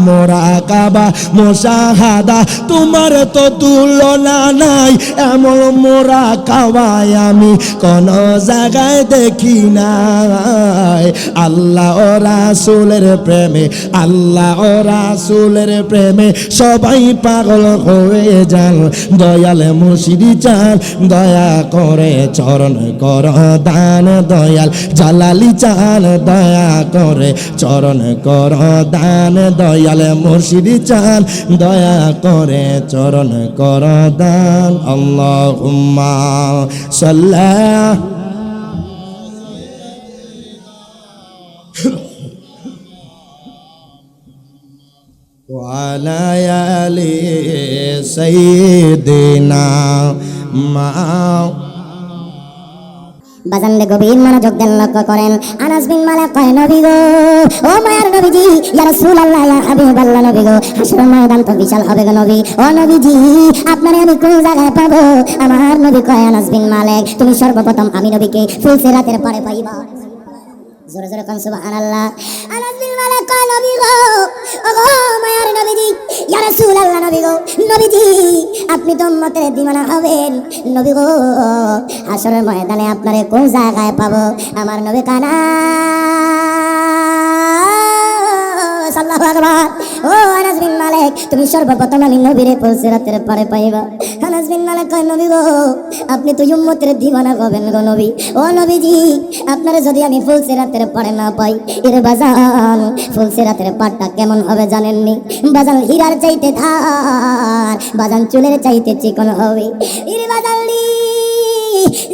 মোরা কাবা মুশাহাদা তোমার তো তুলনা নাই, এমন মোরা কাবায় আমি কোন জায়গায় দেখি নাই। আল্লাহ ও রাসূলের প্রেমে, আল্লাহ ও রাসূলের প্রেমে সবাই পাগল হয়ে যান। দয়াল মুর্শিদি চান দয়া করে চরণ কর দান, দয়াল জালালি চান দয়া করে চরণ কর দান। দয়াল মুর্শিদি চান দয়া করে চরণ কর দান। আল্লাহুম্মা সাল্লি ওয়ালা আলি সাইয়্যিদিনা মা। বাজানরে গভীর মনোযোগ দেন, লক্ষ্য করেন। আনাস বিন মালিক কয়, নবী গো, ও মায়ার নবীজি, ইয়া রাসূলুল্লাহ, ইয়া হাবিবাল্লাহ, নবী গো, হাসরের ময়দান তো বিশাল হবে গো নবী। ও নবীজি, আপনারে আমি কোন জায়গায় পাবো? আমার নবী কয়, আনাস বিন মালিক, তুমি সর্বপ্রথম আমি নবীকে ফুলসিরাতের পারে পাইবা। জোরে জোরে কোন সুবহানাল্লাহ। আনাস বিন মালিক কয়, নবী গো, ও গো মায়ার নবীজি, ইয়া রাসূলুল্লাহ, নবী গো, নবীজি, আপনি তো উম্মতের দিওয়ানা হবেন। নবী গো, হাসরের ময়দানে আপনারে কোন জায়গায় পাবো? আমার নবী কানা সাল্লাল্লাহু আকবার। ও আনাস বিন মালিক, তুমি সর্বপ্রথম আমি নবীরে ফুলসিরাতের পারে পাইবা। আনাস বিন মালিক কয়, নবী গো, আপনি তো উম্মতের দিওয়ানা হবেন গো নবী। ও নবীজি, আপনারে যদি আমি ফুলসিরাতের পারে না পাই, এর বাজান ফুলসিরাতের পাড়টা কেমন হবে জানেননি? বাজান হীরার চাইতে ধার, বাজান চুলের চাইতে চিকন হবে। এর বাজান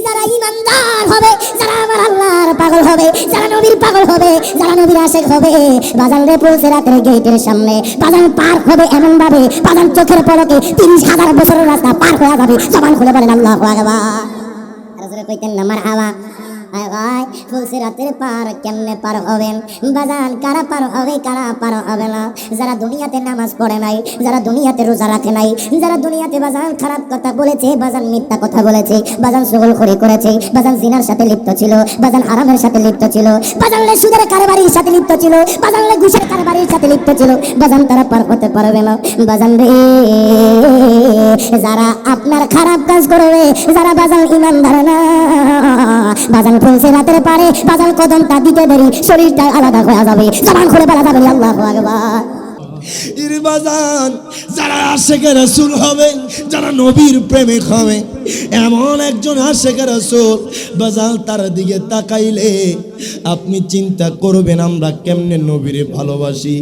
যারা ইমানদার হবে, যারা আমার আল্লাহর পাগল হবে, যারা নবীর পাগল হবে, যারা নবীর আশিক হবে, বাজান রে ফুলসিরাতের গেটের সামনে বাজান পার হবে এমন ভাবে, বাজান চোখের পলকে 30,000 বছরের রাস্তা পার হয়ে যাবে। জবান খুলে বলেন আল্লাহু আকবার। আর জোরে কইতেন না মারহাবা। আয় ভাই ফুলসিরাতের পার কেমনে পার হবেন বাজান? কারা পার হবে কারা পার হবে না? যারা দুনিয়াতে নামাজ পড়ে নাই, যারা দুনিয়াতে রোজা রাখে নাই, যারা দুনিয়াতে বাজান খারাপ কথা বলেছে, বাজান মিথ্যা কথা বলেছে, বাজান চুগলখড়ি করেছে, বাজান জিনার সাথে লিপ্ত ছিল, বাজান হারামের সাথে লিপ্ত ছিল, বাজান সুদের কারবারির সাথে লিপ্ত ছিল, বাজান ঘুষের কারবারির সাথে লিপ্ত ছিল, বাজান তারা পার হতে পারবে না। বাজান রে, যারা আপনার খারাপ কাজ করবে, যারা বাজান ইমানদার না, বাজান ফুলসিরাতের পারে বাজান কদমটা দিতে দেরি শরীরটা আলাদা হয়ে যাবে, জবান খুলে বলা যাবে আল্লাহু আকবার। ইরে বাজান, যারা আশেকে রাসূল হবে, যারা নবীর প্রেমিক হবে, এমন একজন আশেকে রাসূল বাজান, তার দিকে তাকাইলে আপনি চিন্তা করবেন আমরা কেমনে নবীরে ভালোবাসি,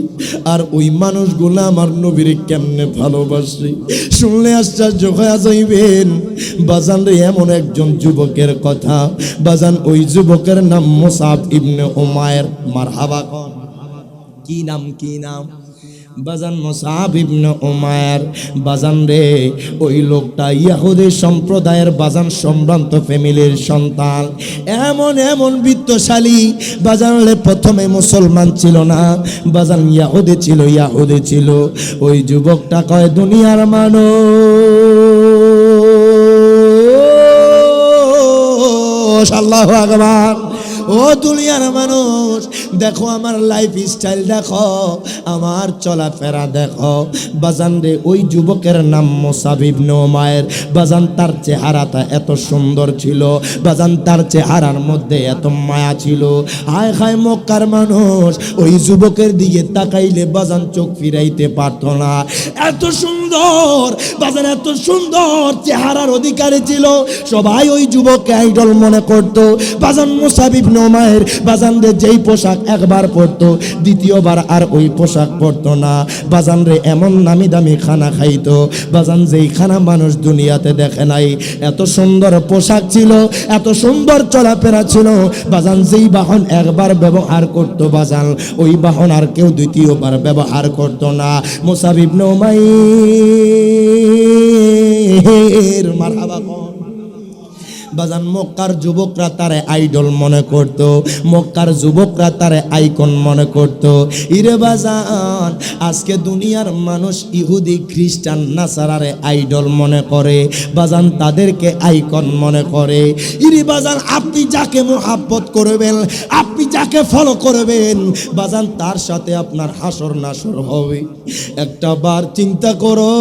আর ওই মানুষগুলো আমার নবীরে কেমনে ভালোবাসি। শুনলে আশ্চর্য হয়ে যাইবেন বাজান রে। এমন একজন যুবকের কথা বাজান, ওই যুবকের নাম মুসআব ইবনে উমায়ের। মারহাবা কোন? কি নাম? কি নাম বাজান? মুসআব ইবনে উমায়ের। বাজান রে, ওই লোকটা ইহুদি সম্প্রদায়ের বাজান সম্ভ্রান্ত ফ্যামিলির সন্তান। এমন বিত্তশালী বাজান রে, প্রথমে মুসলমান ছিল না বাজান, ইহুদি ছিল। ওই যুবকটা কয়, দুনিয়ার মানুষ, আল্লাহু আকবার, ও দুনিয়ার মানুষ, দেখো আমার লাইফ স্টাইল, দেখো আমার চলাফেরা দেখো। বাজান রে, ওই যুবকের নাম মুসআব ইবনে উমায়ের। বাজান, তার চেহারাটা এত সুন্দর ছিল বাজান, তার চেহারার মধ্যে এত মায়া ছিল। হায় হায়, মক্কার মানুষ ওই যুবকের দিকে তাকাইলে বাজান চোখ ফিরাইতে পারত না। এত সুন্দর বাজান, এত সুন্দর চেহারার অধিকারী ছিল, সবাই ওই যুবককে আইডল মনে করত। বাজান মুসআব ইবনে উমায়ের বাজান রে, যেই পোশাক একবার পরতো দ্বিতীয়বার আর ওই পোশাক পরতো না। বাজান রে, এমন নামি দামি খানা খাইতো বাজান, যেই খানা মানুষ দুনিয়াতে দেখে নাই। এত সুন্দর পোশাক ছিল, এত সুন্দর চলাফেরা ছিল বাজান, যেই বাহন একবার ব্যবহার করতো বাজান, ওই বাহন আর কেউ দ্বিতীয়বার ব্যবহার করতো না। মুসআব ইবনে উমাইর, মারহাবা কোন? বাজান, মক্কার যুবকরা তারে আইডল মনে করত, মক্কার যুবকরা তারে আইকন মনে করত। ইরে বাজান, আজকে দুনিয়ার মানুষ ইহুদি খ্রিস্টান নাসারারে আইডল মনে করে বাজান, তাদেরকে আইকন মনে করে। ইরে বাজান, আপনি যাকে মোহাব্বত করবেন, আপনি যাকে ফলো করবেন বাজান, তার সাথে আপনার হাসর নাসর হবে। একটা বার চিন্তা করো,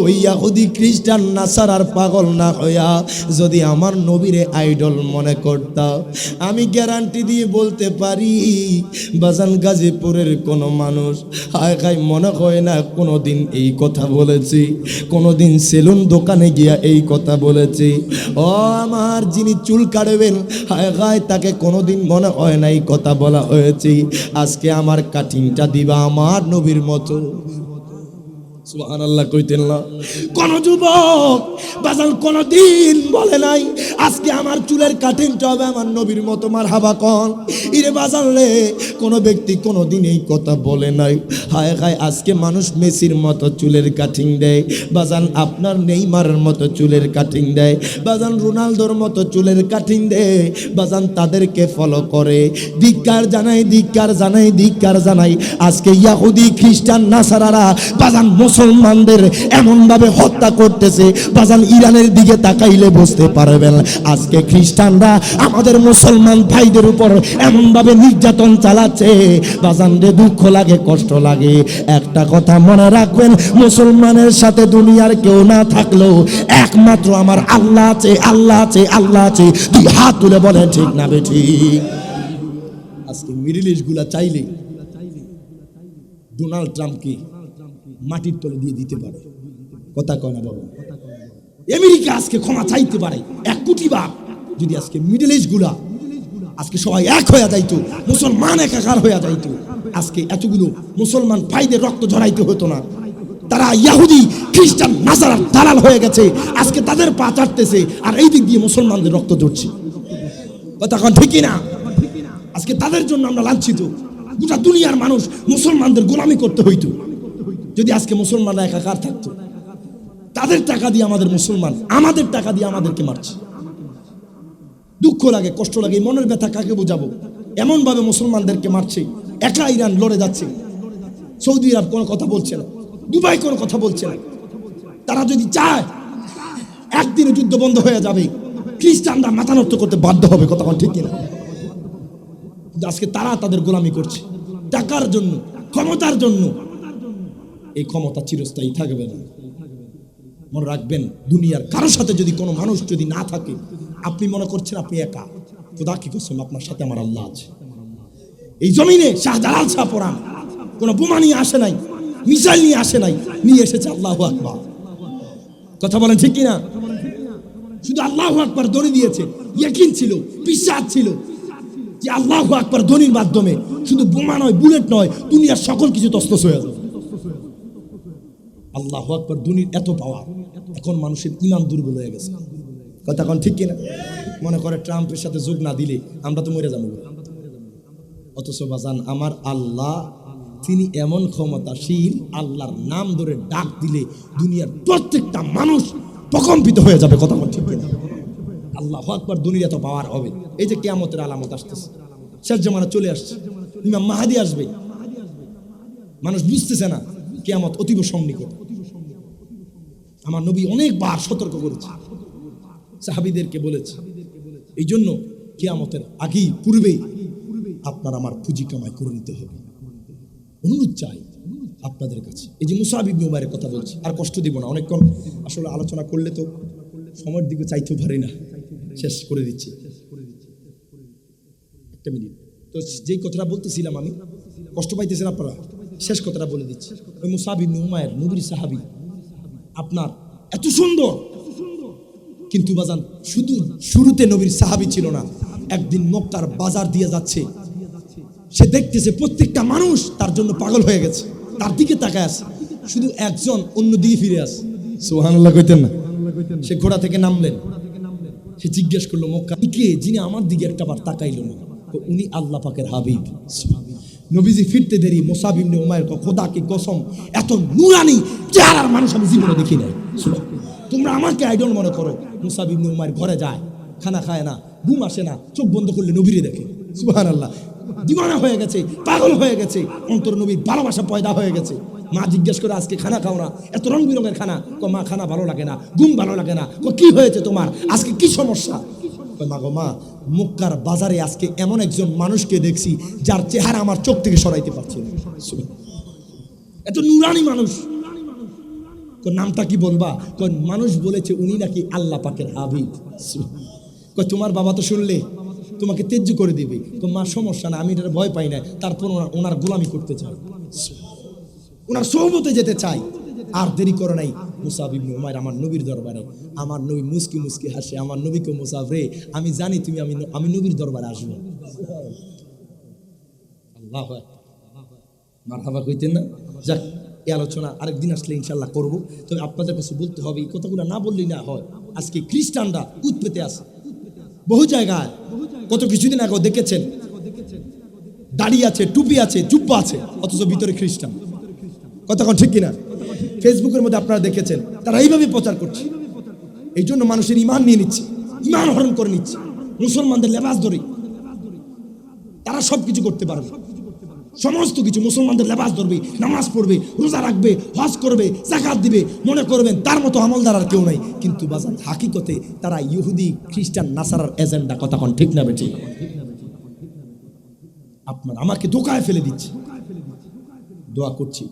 ওই ইহুদি খ্রিস্টান নাসারার পাগল না হইয়া যদি আমার নবীরে আইডল মনে করতাম, আমি গ্যারান্টি দিয়ে বলতে পারি বাজান, গাজীপুরের কোন মানুষ হায় খাই মনে হয় না কোনোদিন এই কথা বলেছি, কোনোদিন সেলুন দোকানে গিয়া এই কথা বলেছি। ও আমার যিনি চুল কাটবেন হায় খায়, তাকে কোনোদিন মনে হয় না এই কথা বলা হয়েছে, আজকে আমার কাটিংটা দিবা আমার নবীর মতো। সুবহানাল্লাহ কইতেন না? কোন যুবক বাজান কোনদিন বলে নাই আজকে আমার চুলের কাটিংটা হবে আমার নবীর মতো। মারহাবা কোন? ইরে বাজান রে, কোন ব্যক্তি কোনদিন এই কথা বলে নাই। হায় হায়, আজকে মানুষ মেসির মতো চুলের কাটিং দেয় বাজান, আপনার নেইমারের মতো চুলের কাটিং দেয় বাজান, রোনালদোর মতো চুলের কাটিং দেয় বাজান, তাদেরকে ফলো করে। ধিক্কার জানাই, ধিক্কার জানাই, ধিক্কার জানাই। আজকে ইহুদি খ্রিস্টান নাসারারা বাজান মুসলমানদের এমন ভাবে হত্যা করতেছে বাজান, ইরানের দিকে তাকাইলে বুঝতে পারবেন আজকে খ্রিস্টানরা আমাদের মুসলমান ভাইদের উপর এমন ভাবে নির্যাতন চালাচ্ছে বাজান রে, দুঃখ লাগে, কষ্ট লাগে। একটা কথা মনে রাখবেন, মুসলমানের সাথে দুনিয়ার কেউ না থাকলেও একমাত্র আমার আল্লাহ আছে, আল্লাহ আছে, আল্লাহ আছে। দুই হাত তুলে বলে ঠিক না বেঠিক? আজকে মিডল ইস্ট গুলা চাইলে ডোনাল্ড ট্রাম্পকে মাটির তলে দিয়ে দিতে পারে, কথা কয় না বাবা? আমেরিকা আজকে ক্ষমা চাইতে পারে 1 কোটি বার, যদি আজকে মিডল ইস্ট গুলা আজকে সবাই এক হয়ে যাইতো, মুসলমান একাকার হয়ে যাইতো, আজকে এতগুলো মুসলমান ভাইদের রক্ত ঝরাইতে হতো না। তারা ইহুদি খ্রিস্টান নাসারার দালাল হয়ে গেছে, আজকে তাদের পা চাটতেছে, আর এই দিক দিয়ে মুসলমানদের রক্ত ঝরছে, কথা কন ঠিক না? আজকে তাদের জন্য আমরা লাঞ্ছিত। গোটা দুনিয়ার মানুষ মুসলমানদের গোলামি করতে হইতো যদি আজকে মুসলমানরা একাকার থাকতো। তাদের টাকা দিয়ে আমাদের মুসলমান, আমাদের টাকা দিয়ে আমাদেরকে মারছে। দুঃখ লাগে, কষ্ট লাগে, এই মনের ব্যথা কাকে বোঝাবো? এমনভাবে মুসলমানদেরকে মারছে, একা ইরান লড়ে যাচ্ছে, সৌদি আরব কোনো কথা বলছে না, দুবাই কোনো কথা বলছে না। তারা যদি চায় একদিনে যুদ্ধ বন্ধ হয়ে যাবে, খ্রিস্টানরা মাথা নষ্ট করতে বাধ্য হবে, কথা ঠিক কিনা? আজকে তারা তাদের গোলামি করছে টাকার জন্য, ক্ষমতার জন্য। এই ক্ষমতা চিরস্থায়ী থাকবে না, মনে রাখবেন। দুনিয়ার কারোর সাথে যদি কোনো মানুষ যদি না থাকে, আপনি মনে করছেন আপনি একা, খোদা কি কসম আপনার সাথে আমার আল্লাহ আছে। এই জমিনে শাহজালাল শাহ পরান কোনো বোমা নিয়ে আসে নাই, মিসাইল নিয়ে আসে নাই, নিয়ে এসেছে আল্লাহু আকবার। কথা বলেন ঠিক কিনা? শুধু আল্লাহু আকবার ধ্বনি দিয়েছে, ইয়াকিন ছিল, বিশ্বাস ছিল যে আল্লাহু আকবার ধ্বনির মাধ্যমে শুধু বোমা নয়, বুলেট নয়, দুনিয়ার সকল কিছু তছনছ হয়ে যাবে। আল্লাহু আকবার ধ্বনির এত পাওয়ার। এখন মানুষের ঈমান দুর্বল হয়ে গেছে, কথা কোন ঠিক কিনা? মনে করে ট্রাম্পের সাথে যোগ না দিলে আমরা তো মরে যাবো। অথচ বাজান আমার আল্লাহ তিনি এমন ক্ষমতাশীল, আল্লাহর নাম ধরে ডাক দিলে দুনিয়ার প্রত্যেকটা মানুষ প্রকম্পিত হয়ে যাবে, কথা কোন ঠিক কিনা? আল্লাহু আকবার ধ্বনির এত পাওয়ার হবে। এই যে কিয়ামতের আলামত আসতেছে, শেষ জামানা চলে আসছে, ইমাম মাহাদি আসবে, মানুষ বুঝতেছে না কিয়ামত অতীব সন্নিকট। আমার নবী অনেকবার সতর্ক করেছে, সাহাবীদেরকে বলেছে, এই জন্য কিয়ামতের আগেই পূর্বেই আপনার আমার পুঁজি কামাই করে নিতে হবে। অনুরোধ চাই আপনাদের কাছে। এই যে মুসাব ইবনে উমাইরের কথা বলছি, আর কষ্ট দিব না, অনেকক্ষণ আসলে আলোচনা করলে তো সময়ের দিকে চাইতেও পারি না, শেষ করে দিচ্ছি একটা মিনিট। তো যেই কথাটা বলতেছিলাম আমি, কষ্ট পাইতেছেন আপনারা, শেষ কথাটা বলে দিচ্ছি। ওই মুসাব ইবনে উমাইর নবীর সাহাবী, আপনার এত সুন্দর, কিন্তু বাজান শুধু শুরুতে নবীর সাহাবী ছিল না। একদিন মক্কার বাজার দিয়ে যাচ্ছে, সে দেখতেছে প্রত্যেকটা মানুষ তার জন্য পাগল হয়ে গেছে, তার দিকে তাকায় আছে, শুধু একজন অন্য দিকে ফিরে আসে। সুবহানাল্লাহ কইতেন না? সে ঘোড়া থেকে নামলেন, সে জিজ্ঞেস করলো, মক্কা কে যিনি আমার দিকে একটাবার তাকাইল না? তো উনি আল্লাহ পাকের হাবিব। নবীজি ফিরতে দেরি, মুসাব ইবনে উমাইর খোদা কি কসম এত নুরানি চেহারার মানুষ আমি জীবনে দেখি নাই। তোমরা আমাকে আইডল মনে করো। মুসাব ইবনে উমাইর ঘরে যায়, খানা খায় না, ঘুম আসে না, চোখ বন্ধ করলে নবীরে দেখে। সুবহানাল্লাহ, দিওয়ানা হয়ে গেছে, পাগল হয়ে গেছে, অন্তর নবীর ভালোবাসা পয়দা হয়ে গেছে। মা জিজ্ঞেস করে, আজকে খানা খাও না, এত রং বিরঙের খানা? মা খানা ভালো লাগে না, ঘুম ভালো লাগে না। কি হয়েছে তোমার, আজকে কি সমস্যা? মা গো মা, মক্কার বাজারে আজকে এমন একজন মানুষকে দেখছি যার চেহারা আমার চোখ থেকে সরাইতে পারছি না, এত নুরানি মানুষ। নামটা কি বলবা? মানুষ বলেছে উনি নাকি আল্লাহ পাকের হাবিব। তোমার বাবা তো শুনলে তোমাকে তেজ্য করে দিবে। তো মা সমস্যা না, আমি এটা ভয় পাই না, তারপর ওনার গোলামি করতে চাই, ওনার সোহবতে যেতে চাই। আর দেরি করে নাই, মুসাব ইবনে উমাইর আমার নবীর দরবারে, আমার নবী মুস্কি মুস্কি হাসে, আমার নবীকে, মুসাব রে আমি জানি তুমি আমি নবীর দরবারে আসবো। আল্লাহু আকবার, মারহাবা কইতেন না? যাক, এই আলোচনা আরেকদিন আসলে ইনশাল্লাহ করব। তবে আপনাদের কাছে বলতে হবে, এই কথাগুলো না বললেই না হয়। আজকে খ্রিস্টানরা উৎ পেতে আছে বহু জায়গায়। কত কিছুদিন আগেও দেখেছেন, দাড়ি আছে, টুপি আছে, জুব্বা আছে, অথচ ভিতরে খ্রিস্টান। কথা কোন ঠিক কিনা? ফেসবুকের মধ্যে আপনারা দেখেছেন, তারা এইভাবে প্রচার করছে। এই জন্য মানুষের ইমান নিয়ে নিচ্ছে, ইমান হরণ করে নিচ্ছে। মুসলমানদের লেবাস ধরে তারা সবকিছু করতে পারবে, সমস্ত কিছু মুসলমানদের লেবাস ধরবে, নামাজ পড়বে, রোজা রাখবে, হজ করবে, যাকাত দিবে, মনে করবেন তার মতো আমলদার আর কেউ নাই। কিন্তু বাজান হাকিকতে তারা ইহুদি, খ্রিস্টান, নাসারার এজেন্ডা। কথা কোন ঠিক না বেঠিক? আপনার আমাকে ধোকায় ফেলে দিচ্ছে। দোয়া করছি,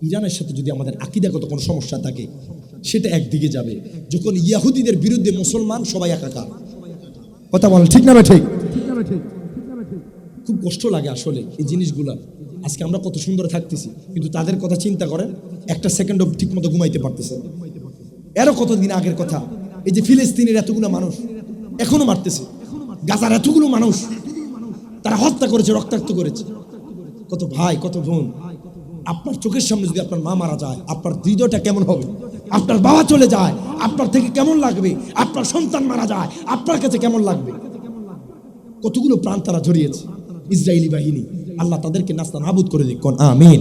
ইরানের সাথে যদি আমাদের আকীদাগত কোনো সমস্যা থাকে সেটা একদিকে যাবে, যখন ইহুদিদের বিরুদ্ধে মুসলমান সবাই একাকার। কথা বলেন ঠিক না বেঠিক? খুব কষ্ট লাগে আসলে এই জিনিসগুলা। আজকে আমরা কত সুন্দর থাকতেছি, কিন্তু তাদের কথা চিন্তা করেন, একটা সেকেন্ডও ঠিক মতো ঘুমাইতে পারতেছে। এরও কতদিন আগের কথা, এই যে ফিলিস্তিনের এতগুলো মানুষ এখনো মারতেছে, গাজার এতগুলো মানুষ তারা হত্যা করেছে, রক্তাক্ত করেছে। কত ভাই, কত বোন, আপনার চোখের সামনে যদি আপনার মা মারা যায়, আপনার হৃদয়টা কেমন হবে? আপনার বাবা চলে যায়, আপনার থেকে কেমন লাগবে? আপনার সন্তান মারা যায়, আপনার কাছে কেমন লাগবে? কতগুলো প্রাণ তারা ঝরিয়েছে ইসরায়েলি বাহিনী। আল্লাহ তাদেরকে নাস্তা নাবুদ করে দিক, আমিন।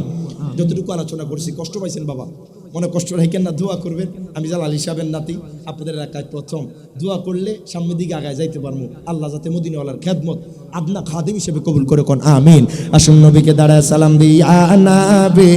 যতটুকু আলোচনা করছি, কষ্ট পাইছেন বাবা? মনে কষ্ট রাখেন না, দোয়া করবেন। আমি জালাল হিসাবের নাতি, আপনাদের এলাকায় প্রথম দোয়া করলে সামনের দিকে আগায় যাইতে পারবো। আল্লাহ যাতে মদিনাওয়ালার খেদমত আপনা খাদিম হিসেবে কবুল করে কোন আমিন। আসুন নবীকে দাঁড়ায় সালাম দিই, ইয়া নবী